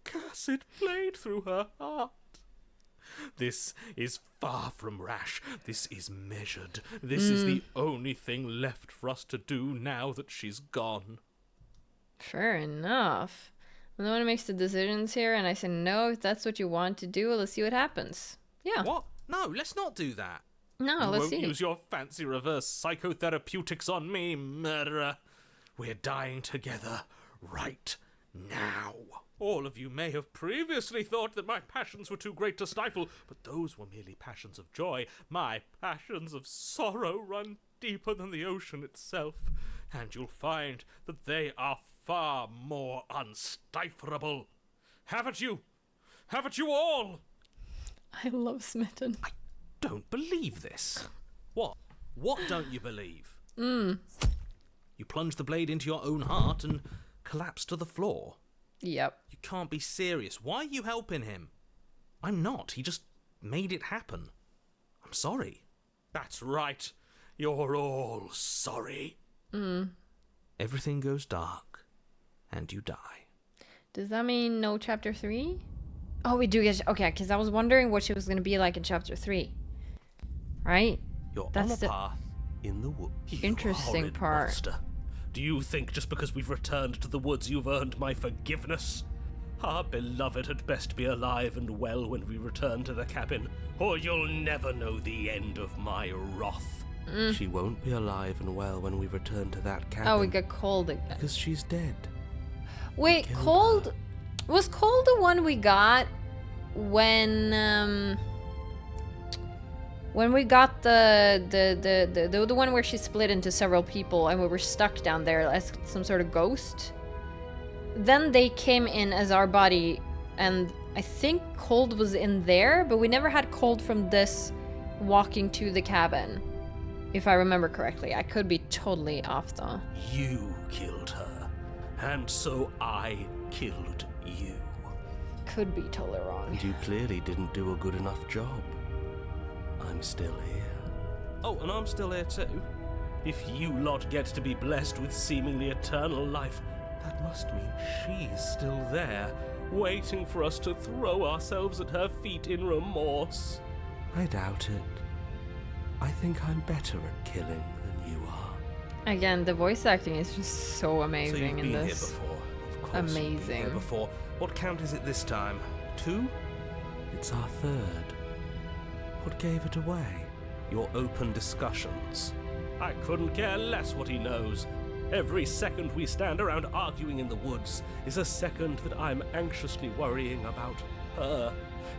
cursed blade through her heart. This is far from rash. This is measured. This is the only thing left for us to do now that she's gone. Fair enough. I'm the one who makes the decisions here, and I say no, if that's what you want to do, let's see what happens. Yeah. What? No, let's not do that. No, You let's won't see. use your fancy reverse psychotherapeutics on me, murderer. We're dying together right now. All of you may have previously thought that my passions were too great to stifle, but those were merely passions of joy. My passions of sorrow run deeper than the ocean itself, and you'll find that they are far more unstifleable. Haven't you? Haven't you all? I love smitten. Don't believe this. What? What don't you believe? You plunge the blade into your own heart and collapse to the floor. Yep. You can't be serious. Why are you helping him? I'm not. He just made it happen. I'm sorry. That's right. You're all sorry. Everything goes dark, and you die. Does that mean no chapter 3? Oh, we do get... Okay, because I was wondering what she was going to be like in chapter 3. Right? You're That's on a the path in the woods. interesting Horrid part. monster. Do you think just because we've returned to the woods you've earned my forgiveness? Our beloved had best be alive and well when we return to the cabin, or you'll never know the end of my wrath. She won't be alive and well when we return to that cabin. Oh, we got Cold again. Because she's dead. Wait, killed Cold... Was Cold the one we got when we got the one where she split into several people and we were stuck down there as some sort of ghost? Then they came in as our body, and I think Cold was in there, but we never had Cold from this walking to the cabin, if I remember correctly. I could be totally off though. You killed her, and so I killed you. Could be totally wrong. And you clearly didn't do a good enough job. I'm still here. Oh, and I'm still here too. If you lot get to be blessed with seemingly eternal life, that must mean she's still there, waiting for us to throw ourselves at her feet in remorse. I doubt it. I think I'm better at killing than you are. Again, the voice acting is just so So you've amazing been in here this. before. Of course you've been here Amazing. before. What count is it this time? 2? It's our third. What gave it away? Your open discussions. I couldn't care less what he knows. Every second we stand around arguing in the woods is a second that I'm anxiously worrying about her.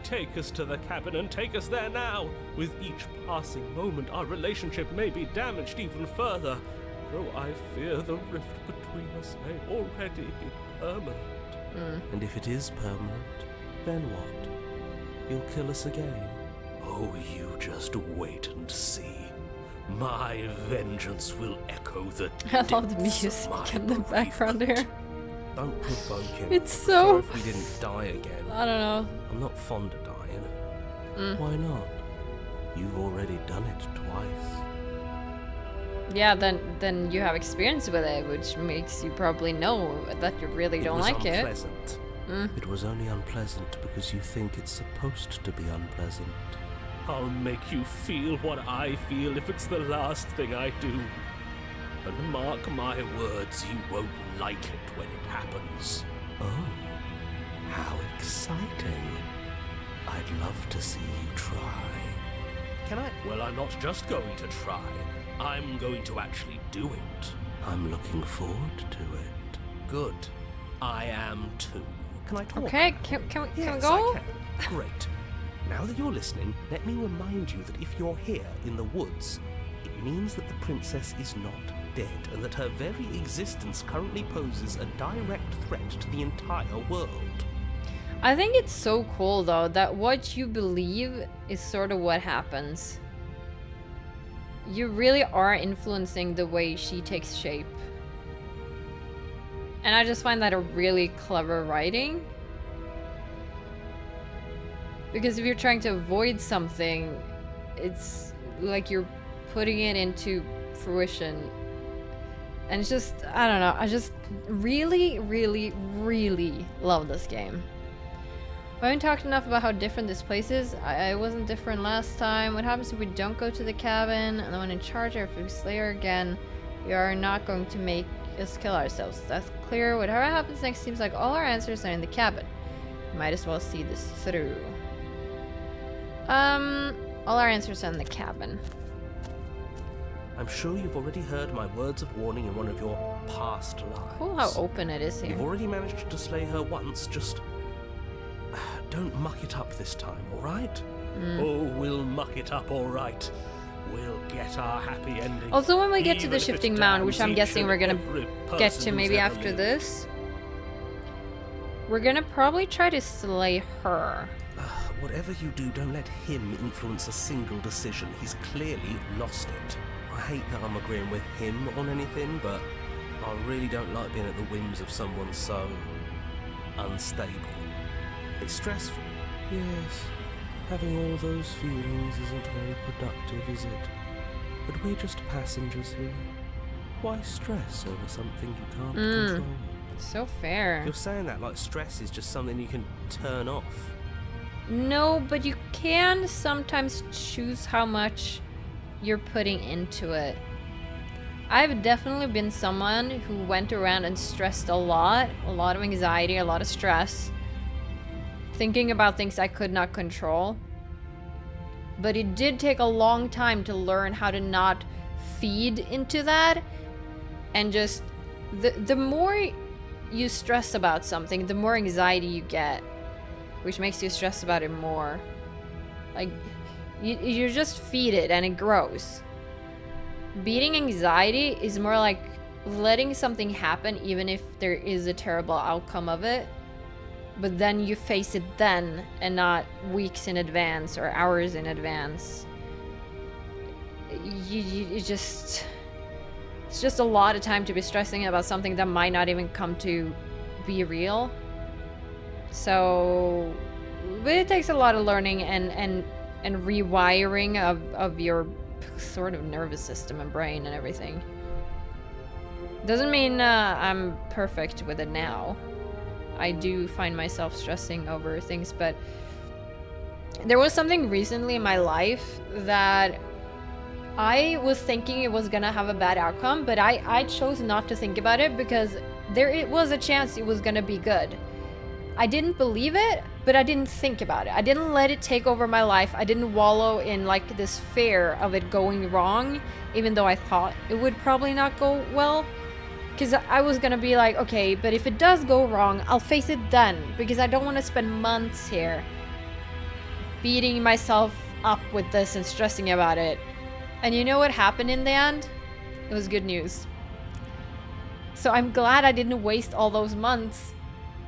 Take us to the cabin and take us there now. With each passing moment, our relationship may be damaged even further, though I fear the rift between us may already be permanent. And if it is permanent, then what? You'll kill us again. Oh, you just wait and see. My vengeance will echo the I love the depths of music my in the background bereavement. here. Don't provoke him. It's I'd so- prefer if we didn't die again. I don't know. I'm not fond of dying. Why not? You've already done it twice. Yeah, then you have experience with it, which makes you probably know that you really don't like it. Unpleasant. It was only unpleasant because you think it's supposed to be unpleasant. I'll make you feel what I feel if it's the last thing I do. And mark my words, you won't like it when it happens. Oh, how exciting. I'd love to see you try. Can I? Well, I'm not just going to try. I'm going to actually do it. I'm looking forward to it. Good. I am too. Can I talk? Okay, can we Yes, go? I can. Great. Now that you're listening, let me remind you that if you're here in the woods, it means that the princess is not dead, and that her very existence currently poses a direct threat to the entire world. I think it's so cool though that what you believe is sort of what happens. You really are influencing the way she takes shape. And I just find that a really clever writing. Because if you're trying to avoid something, it's like you're putting it into fruition. And it's just, I don't know, I just really, really, really love this game. We haven't talked enough about how different this place is. I wasn't different last time. What happens if we don't go to the cabin? And the one in charge, or if we slay her again, we are not going to make us kill ourselves. That's clear. Whatever happens next seems like all our answers are in the cabin. Might as well see this through. All our answers are in the cabin. I'm sure you've already heard my words of warning in one of your past lives. Cool how open it is here. You've already managed to slay her once, just don't muck it up this time, alright? Oh, we'll muck it up alright. We'll get our happy ending. Also, when we get to even the if it shifting mound, which I'm damns guessing each we're and gonna every get person to who's maybe ever after lived. this, we're gonna probably try to slay her. Whatever you do, don't let him influence a single decision. He's clearly lost it. I hate that I'm agreeing with him on anything, but I really don't like being at the whims of someone so unstable. It's stressful. Yes, having all those feelings isn't very productive, is it? But we're just passengers here. Why stress over something you can't control? So fair. You're saying that like stress is just something you can turn off. No, but you can sometimes choose how much you're putting into it. I've definitely been someone who went around and stressed a lot of anxiety, a lot of stress, thinking about things I could not control. But it did take a long time to learn how to not feed into that, and just the more you stress about something, the more anxiety you get, which makes you stress about it more. Like, you just feed it and it grows. Beating anxiety is more like letting something happen even if there is a terrible outcome of it, but then you face it then and not weeks in advance or hours in advance. It's just a lot of time to be stressing about something that might not even come to be real. So, but it takes a lot of learning and rewiring of your sort of nervous system and brain and everything. Doesn't mean I'm perfect with it now. I do find myself stressing over things, but there was something recently in my life that I was thinking it was gonna have a bad outcome, but I chose not to think about it because it was a chance it was gonna be good. I didn't believe it, but I didn't think about it. I didn't let it take over my life. I didn't wallow in like this fear of it going wrong, even though I thought it would probably not go well. Because I was gonna be like, okay, but if it does go wrong, I'll face it then, because I don't want to spend months here beating myself up with this and stressing about it. And you know what happened in the end? It was good news. So I'm glad I didn't waste all those months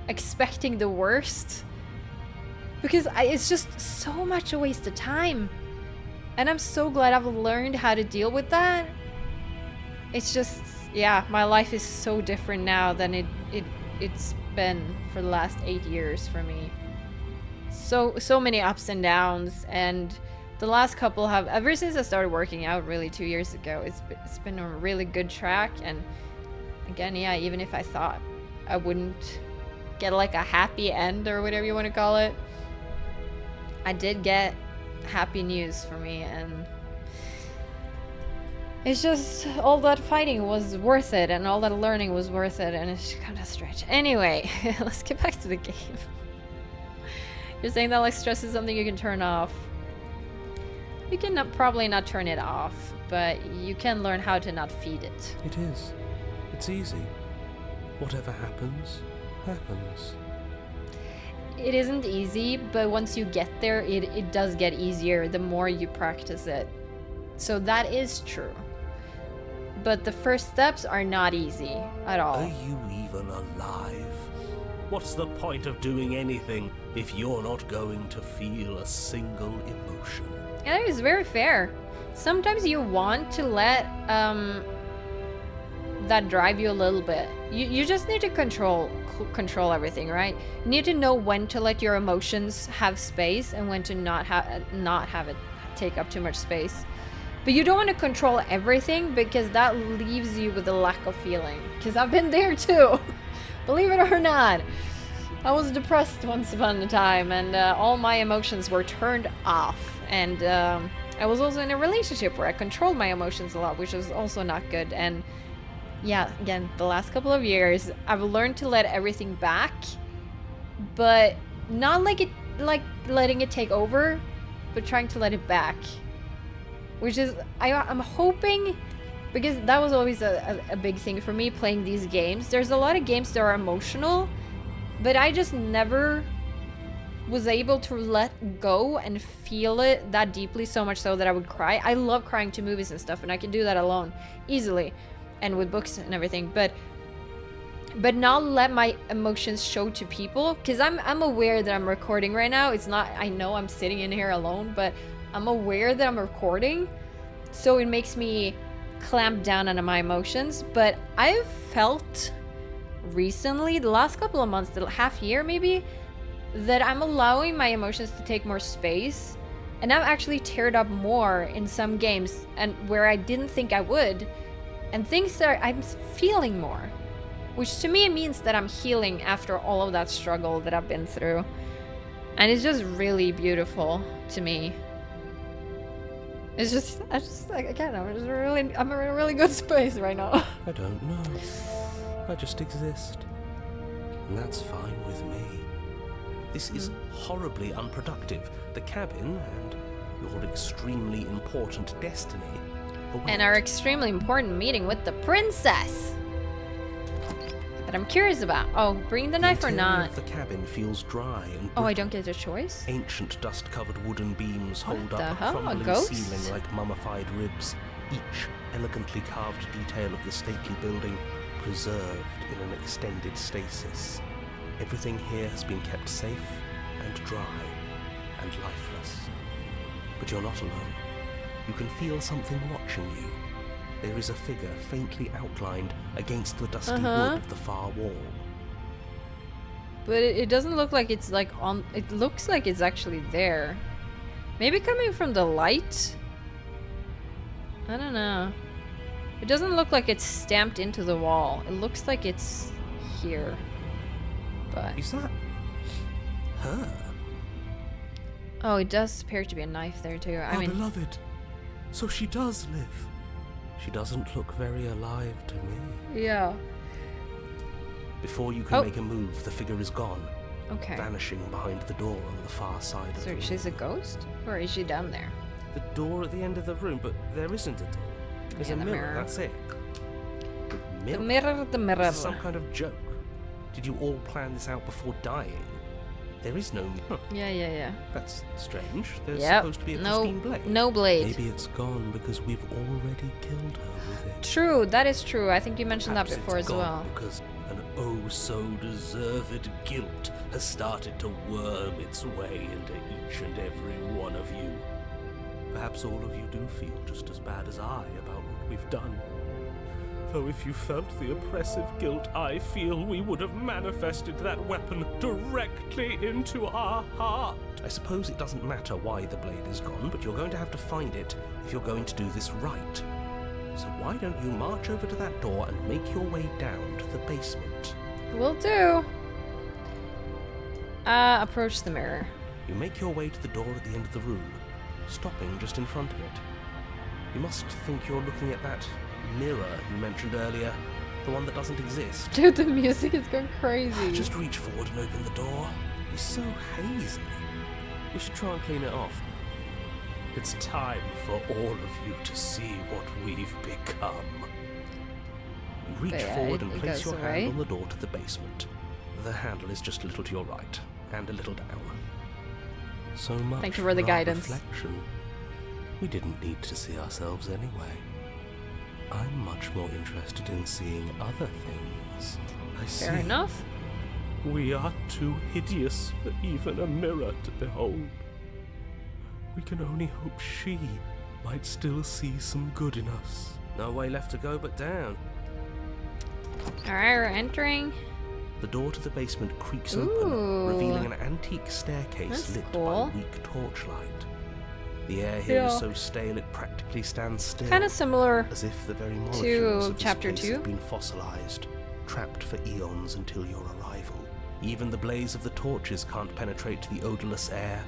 expecting the worst, because it's just so much a waste of time. And I'm so glad I've learned how to deal with that. It's just, yeah, my life is so different now than it's been for the last 8 years for me. So many ups and downs, and the last couple have, ever since I started working out really 2 years ago, it's been a really good track. And again, yeah, even if I thought I wouldn't get like a happy end or whatever you want to call it, I did get happy news for me, and it's just all that fighting was worth it, and all that learning was worth it, and it's kind of stretch. Anyway, let's get back to the game. You're saying that like stress is something you can turn off. You can probably not turn it off, but you can learn how to not feed it. It is. It's easy. Whatever happens, happens. It isn't easy, but once you get there, it does get easier the more you practice it. So that is true. But the first steps are not easy at all. Are you even alive? What's the point of doing anything if you're not going to feel a single emotion? And that is very fair. Sometimes you want to let that drive you a little bit. You just need to control everything, right? You need to know when to let your emotions have space and when to not have it take up too much space. But you don't want to control everything, because that leaves you with a lack of feeling. Because I've been there too. Believe it or not. I was depressed once upon a time, and all my emotions were turned off. And I was also in a relationship where I controlled my emotions a lot, which was also not good. And yeah, again, the last couple of years, I've learned to let everything back, but not like letting it take over, but trying to let it back. Which is, I'm hoping, because that was always a big thing for me playing these games. There's a lot of games that are emotional, but I just never was able to let go and feel it that deeply, so much so that I would cry. I love crying to movies and stuff, and I can do that alone easily, and with books and everything, but not let my emotions show to people, because I'm aware that I'm recording right now. It's not, I know I'm sitting in here alone, but I'm aware that I'm recording, so it makes me clamp down on my emotions. But I've felt recently, the last couple of months, the half year maybe, that I'm allowing my emotions to take more space, and I'm actually teared up more in some games, and where I didn't think I would, and things that I'm feeling more, which to me means that I'm healing after all of that struggle that I've been through. And it's just really beautiful to me. It's just, I can't know. I'm in a really good space right now. I don't know. I just exist. And that's fine with me. This is horribly unproductive. The cabin and your extremely important destiny await. And our extremely important meeting with the princess. That I'm curious about. Oh, bring the knife or interior not? of the cabin feels dry and Oh, I brittle. don't get a choice? Ancient dust-covered wooden beams What hold the up a hell? A crumbling ghost? ceiling like mummified ribs, each elegantly carved detail of the stately building preserved in an extended stasis. Everything here has been kept safe and dry and lifeless. But you're not alone. You can feel something watching you. There is a figure faintly outlined against the dusty wood of the far wall. But it doesn't look like it's like on. It looks like it's actually there. Maybe coming from the light? I don't know. It doesn't look like it's stamped into the wall. It looks like it's here. But. Is that her? Oh, it does appear to be a knife there too. I Our mean. beloved. So she does live. She doesn't look very alive to me. Yeah. Before you can Oh. make a move, the figure is gone, Okay. vanishing behind the door on the far side of So the she's a room. ghost? Or is she down there? The door at the end of the room, but there isn't a door. There's Yeah, a the mirror, mirror. that's it. The mirror, the mirror. Is this some kind of joke? Did you all plan this out before dying? There is no... Huh, Yeah. that's strange. There's Yep. supposed to be a No, pristine blade. no blade. Maybe it's gone because we've already killed her with it. True, that is true. I think you mentioned Perhaps that before it's as gone well. because an oh-so-deserved guilt has started to worm its way into each and every one of you. Perhaps all of you do feel just as bad as I about what we've done. Though if you felt the oppressive guilt I feel, we would have manifested that weapon directly into our heart. I suppose it doesn't matter why the blade is gone, but you're going to have to find it if you're going to do this right. So why don't you march over to that door and make your way down to the basement? Will do. Approach the mirror. You make your way to the door at the end of the room, stopping just in front of it. You must think you're looking at that mirror you mentioned earlier, the one that doesn't exist. Dude, the music is going crazy. Just reach forward and open the door. It's so hazy. We should try and clean it off. It's time for all of you to see what we've become. You reach Yeah, forward it and place goes your away. hand on the door to the basement. The handle is just a little to your right, and a little down. So much Thank you for the our guidance. reflection. We didn't need to see ourselves anyway. I'm much more interested in seeing other things. I see. Fair enough. We are too hideous for even a mirror to behold. We can only hope she might still see some good in us. No way left to go but down. Alright, we're entering. The door to the basement creaks Ooh. open, revealing an antique staircase That's lit cool. by weak torchlight. The air here is Yeah. so stale it practically stands still. Kind of similar. As if the very to molecules of this chapter place 2. have been fossilized, trapped for eons until your arrival. Even the blaze of the torches can't penetrate the odorless air.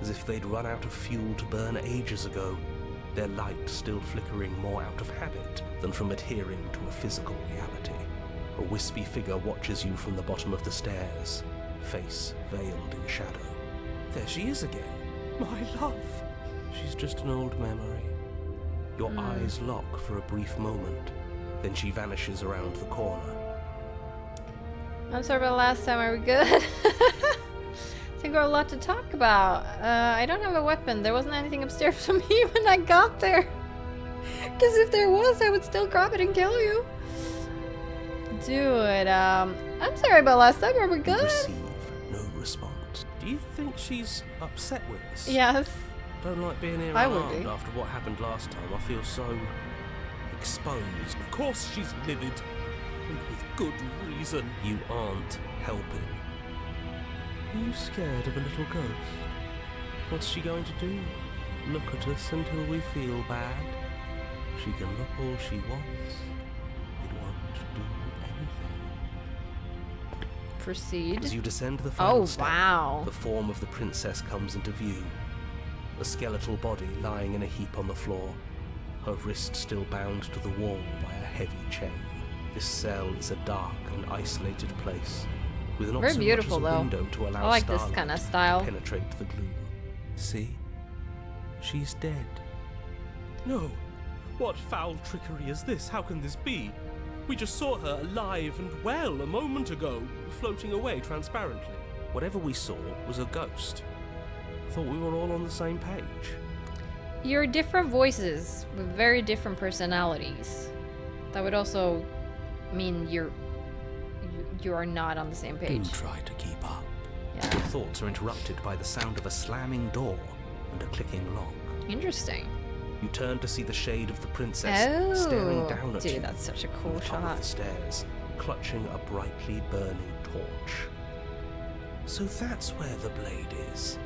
As if they'd run out of fuel to burn ages ago, their light still flickering more out of habit than from adhering to a physical reality. A wispy figure watches you from the bottom of the stairs, face veiled in shadow. There she is again. My love. She's just an old memory. Your eyes lock for a brief moment, then she vanishes around the corner. I'm sorry about last time. Are we good? I think we're a lot to talk about. I don't have a weapon. There wasn't anything upstairs for me when I got there. Because if there was, I would still grab it and kill you. Dude, I'm sorry about last time. Are we You good? receive no response. Do you think she's upset with us? Yes. Don't like being here I would unarmed be. after what happened last time. I feel so exposed. Of course she's livid, and with good reason. You aren't helping. Are you scared of a little ghost? What's she going to do? Look at us until we feel bad? She can look all she wants. It won't do anything. Proceed. As you descend the final Oh, step, wow. the form of the princess comes into view. A skeletal body lying in a heap on the floor, her wrist still bound to the wall by a heavy chain. This cell is a dark and isolated place, with not Very so beautiful, much as a though. window to allow I like this starlight kinda to style. penetrate the gloom. See? She's dead. No! What foul trickery is this? How can this be? We just saw her alive and well a moment ago, floating away transparently. Whatever we saw was a ghost. Thought we were all on the same page. You're different voices with very different personalities. That would also mean you are not on the same Do page. try to keep up. Yeah. Your thoughts are interrupted by the sound of a slamming door and a clicking lock. Interesting. You turn to see the shade of the princess staring down at you. Dude, that's such a from cool the top of shot. the stairs, clutching a brightly burning torch. So that's where the blade is.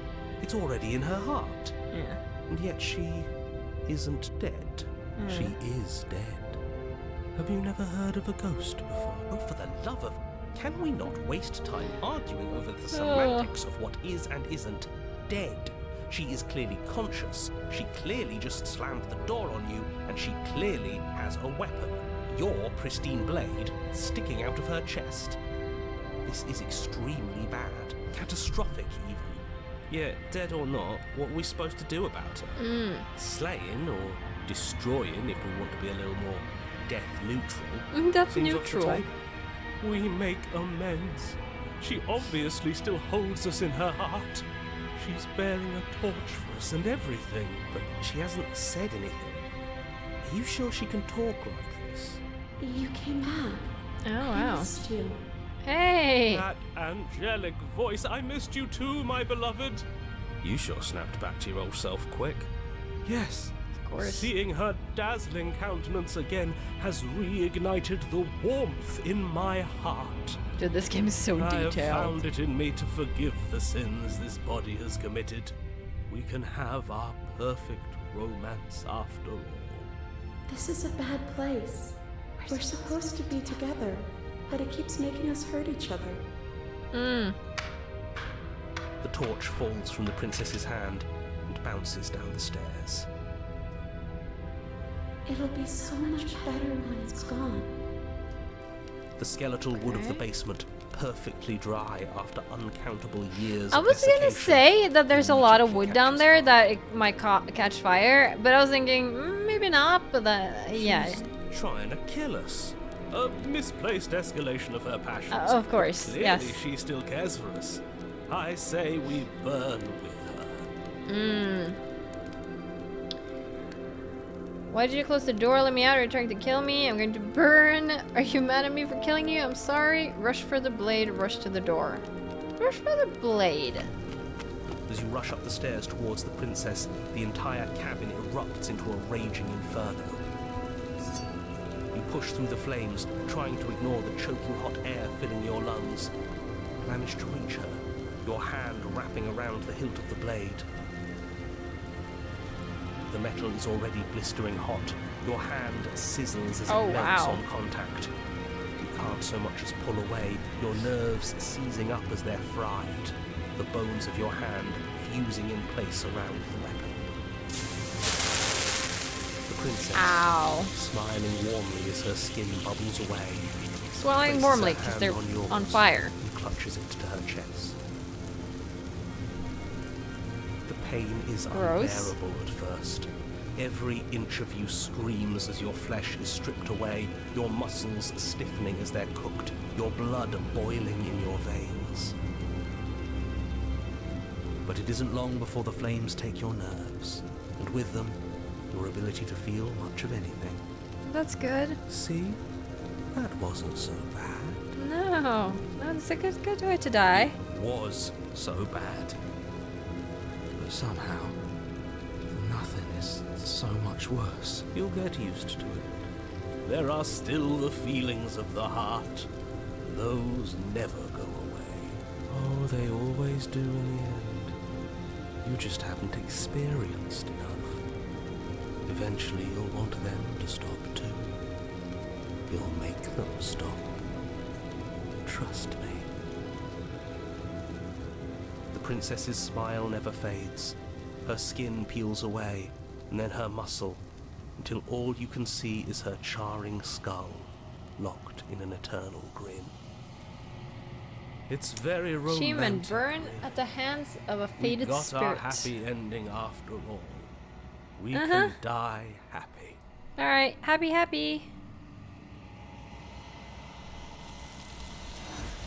It's already in her heart. Yeah. And yet she isn't dead. She is dead. Have you never heard of a ghost before? Oh, for the love of... Can we not waste time arguing over the semantics of what is and isn't dead? She is clearly conscious. She clearly just slammed the door on you, and she clearly has a weapon. Your pristine blade sticking out of her chest. This is extremely bad. Catastrophic, even. Yeah, dead or not, what are we supposed to do about her? Slaying or destroying, if we want to be a little more death neutral. That's seems off the neutral. table. We make amends. She obviously still holds us in her heart. She's bearing a torch for us and everything, but she hasn't said anything. Are you sure she can talk like this? You came back. Oh, I wow. missed you. Hey! That angelic voice, I missed you too, my beloved. You sure snapped back to your old self quick. Yes, Of course. seeing her dazzling countenance again has reignited the warmth in my heart. Dude, this game is so I have detailed. found it in me to forgive the sins this body has committed. We can have our perfect romance after all. This is a bad place. We're supposed to be together, but it keeps making us hurt each other. The torch falls from the princess's hand and bounces down the stairs. It'll be so much better when it's gone. The skeletal wood of the basement, perfectly dry after uncountable years I of was gonna desiccation, say that there's a lot of immediately wood down catches there fire. that it might catch fire, but I was thinking maybe not. But yeah, She's trying to kill us. A misplaced escalation of her passions. of course, Clearly, yes. she still cares for us. I say we burn with her. Why did you close the door? Let me out. Are you trying to kill me? I'm going to burn. Are you mad at me for killing you? I'm sorry. Rush for the blade. Rush to the door. Rush for the blade. As you rush up the stairs towards the princess, the entire cabin erupts into a raging inferno. You push through the flames, trying to ignore the choking hot air filling your lungs. You manage to reach her, your hand wrapping around the hilt of the blade. The metal is already blistering hot. Your hand sizzles as Oh, it melts wow. on contact. You can't so much as pull away, your nerves seizing up as they're fried, the bones of your hand fusing in place around the weapon. The princess, Ow. smiling warmly as her skin bubbles away, Swallowing places warmly her because hand they're on yours on fire. and clutches it to her chest. The pain is Gross. unbearable at first. Every inch of you screams as your flesh is stripped away, your muscles stiffening as they're cooked, your blood boiling in your veins. But it isn't long before the flames take your nerves, and with them, your ability to feel much of anything. That's good. See? That wasn't so bad. No, that's a good way to die. Was so bad. But somehow, nothing is so much worse. You'll get used to it. There are still the feelings of the heart. Those never go away. Oh, they always do in the end. You just haven't experienced enough. Eventually, you'll want them to stop too. You'll make them stop. Trust me. princess's smile never fades. Her skin peels away, and then her muscle, until all you can see is her charring skull, locked in an eternal grin. It's very romantic. Achievement: burn at the hands of a We fated got spirit. our happy ending after all. We can die happy. Alright, happy.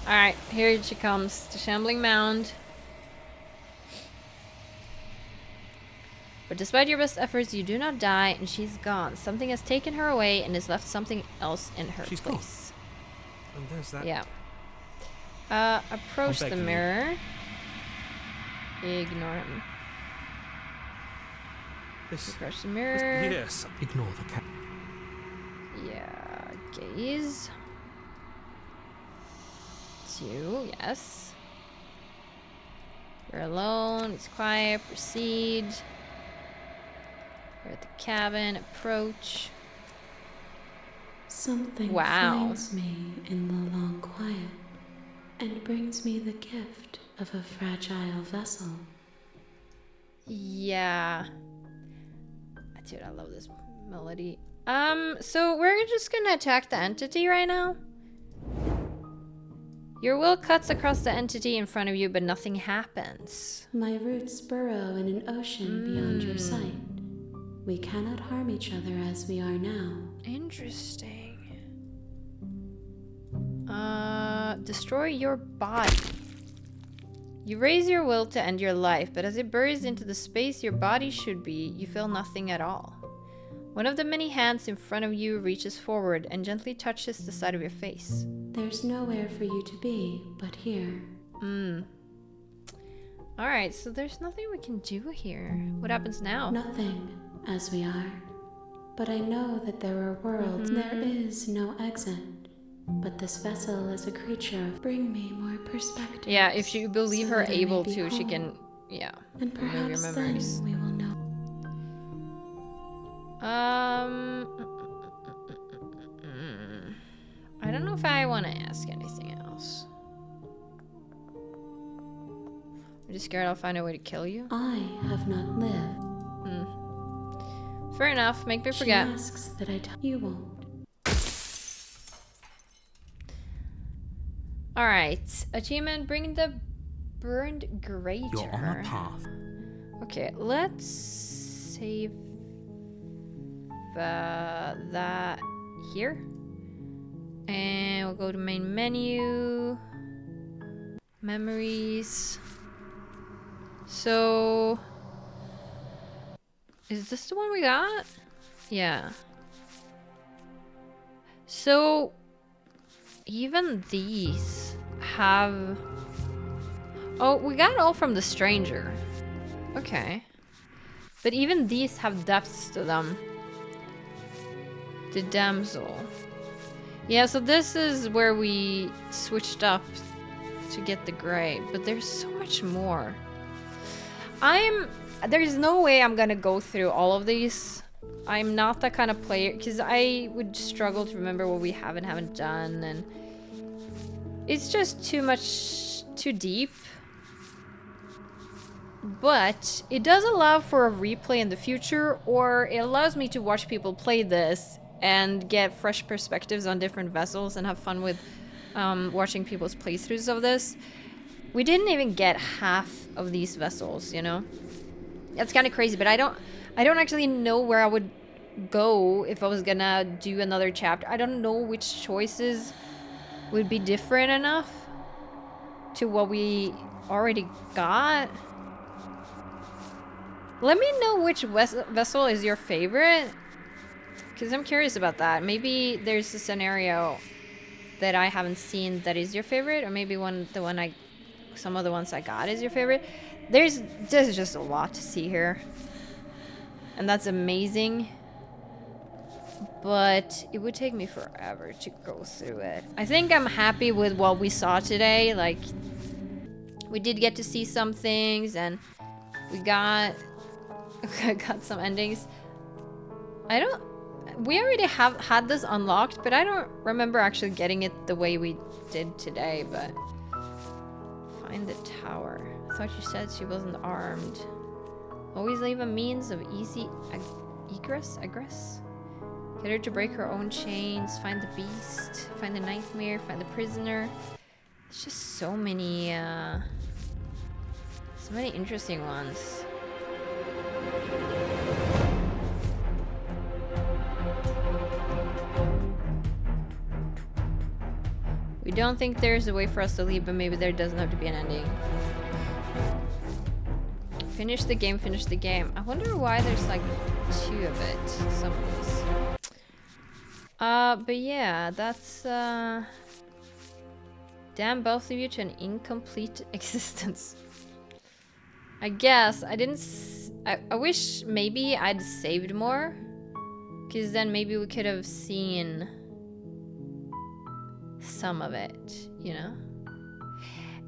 Alright, here she comes, the Shambling Mound. But despite your best efforts, you do not die, and she's gone. Something has taken her away and has left something else in her She's gone. place. And there's that. Yeah. Approach I'm the begging you. mirror. Ignore him. This. Approach the mirror. Yes. Ignore the cat. Yeah, gaze. 2, yes. You're alone, it's quiet, proceed. You're at the cabin, approach. Something Wow. finds me in the long quiet and brings me the gift of a fragile vessel. Yeah. Dude, I love this melody. So we're just gonna attack the entity right now. Your will cuts across the entity in front of you, but nothing happens. My roots burrow in an ocean beyond your sight. We cannot harm each other as we are now. Interesting. Destroy your body. You raise your will to end your life, but as it buries into the space your body should be, you feel nothing at all. One of the many hands in front of you reaches forward and gently touches the side of your face. There's nowhere for you to be but here. Alright, so there's nothing we can do here. What happens now? Nothing, as we are. But I know that there are worlds. There is no exit. But this vessel is a creature. Bring me more perspective. Yeah, if you believe so her that I may able be to, she whole. can, yeah, And remove your perhaps memories. then we will know. I don't know if I want to ask anything else. I'm just scared I'll find a way to kill you. I have not lived. Fair enough, make me She forget. asks that I tell you won't. Alright, achievement, bring the burned greater. You're on a path. Okay, let's save that here. And we'll go to main menu. Memories. So... is this the one we got? Yeah. So... even these have... oh, we got all from the stranger. Okay. But even these have depths to them. The damsel. Yeah, so this is where we switched up to get the gray. But there's so much more. There's no way I'm gonna go through all of these. I'm not that kind of player, because I would struggle to remember what we have and haven't done, and it's just too deep. But it does allow for a replay in the future, or it allows me to watch people play this and get fresh perspectives on different vessels and have fun with watching people's playthroughs of this. We didn't even get half of these vessels, you know? That's kind of crazy, but I don't actually know where I would go if I was gonna do another chapter. I don't know which choices would be different enough to what we already got. Let me know which vessel is your favorite, because I'm curious about that. Maybe there's a scenario that I haven't seen that is your favorite, or maybe some of the ones I got is your favorite. There's just a lot to see here, and that's amazing. But it would take me forever to go through it. I think I'm happy with what we saw today. Like, we did get to see some things, and we got some endings. We already have had this unlocked, but I don't remember actually getting it the way we did today. But find the tower. thought you said she wasn't armed. Always leave a means of easy egress? Get her to break her own chains, find the beast, find the nightmare, find the prisoner. It's just so many interesting ones. We don't think there's a way for us to leave, but maybe there doesn't have to be an ending. Finish the game, finish the game. I wonder why there's like 2 of it. Some of these. But yeah, that's damn both of you to an incomplete existence. I guess I didn't I wish maybe I'd saved more, because then maybe we could have seen some of it, you know?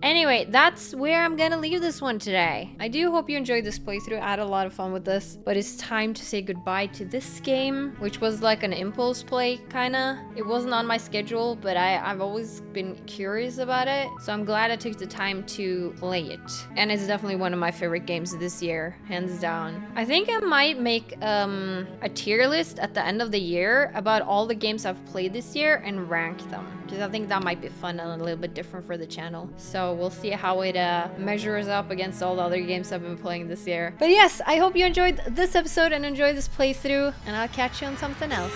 Anyway, that's where I'm gonna leave this one today. I do hope you enjoyed this playthrough. I had a lot of fun with this, but it's time to say goodbye to this game, which was like an impulse play, kinda. It wasn't on my schedule, but I've always been curious about it, so I'm glad I took the time to play it. And it's definitely one of my favorite games this year, hands down. I think I might make a tier list at the end of the year about all the games I've played this year and rank them, because I think that might be fun and a little bit different for the channel. So we'll see how it measures up against all the other games I've been playing this year. But yes, I hope you enjoyed this episode and enjoyed this playthrough, and I'll catch you on something else.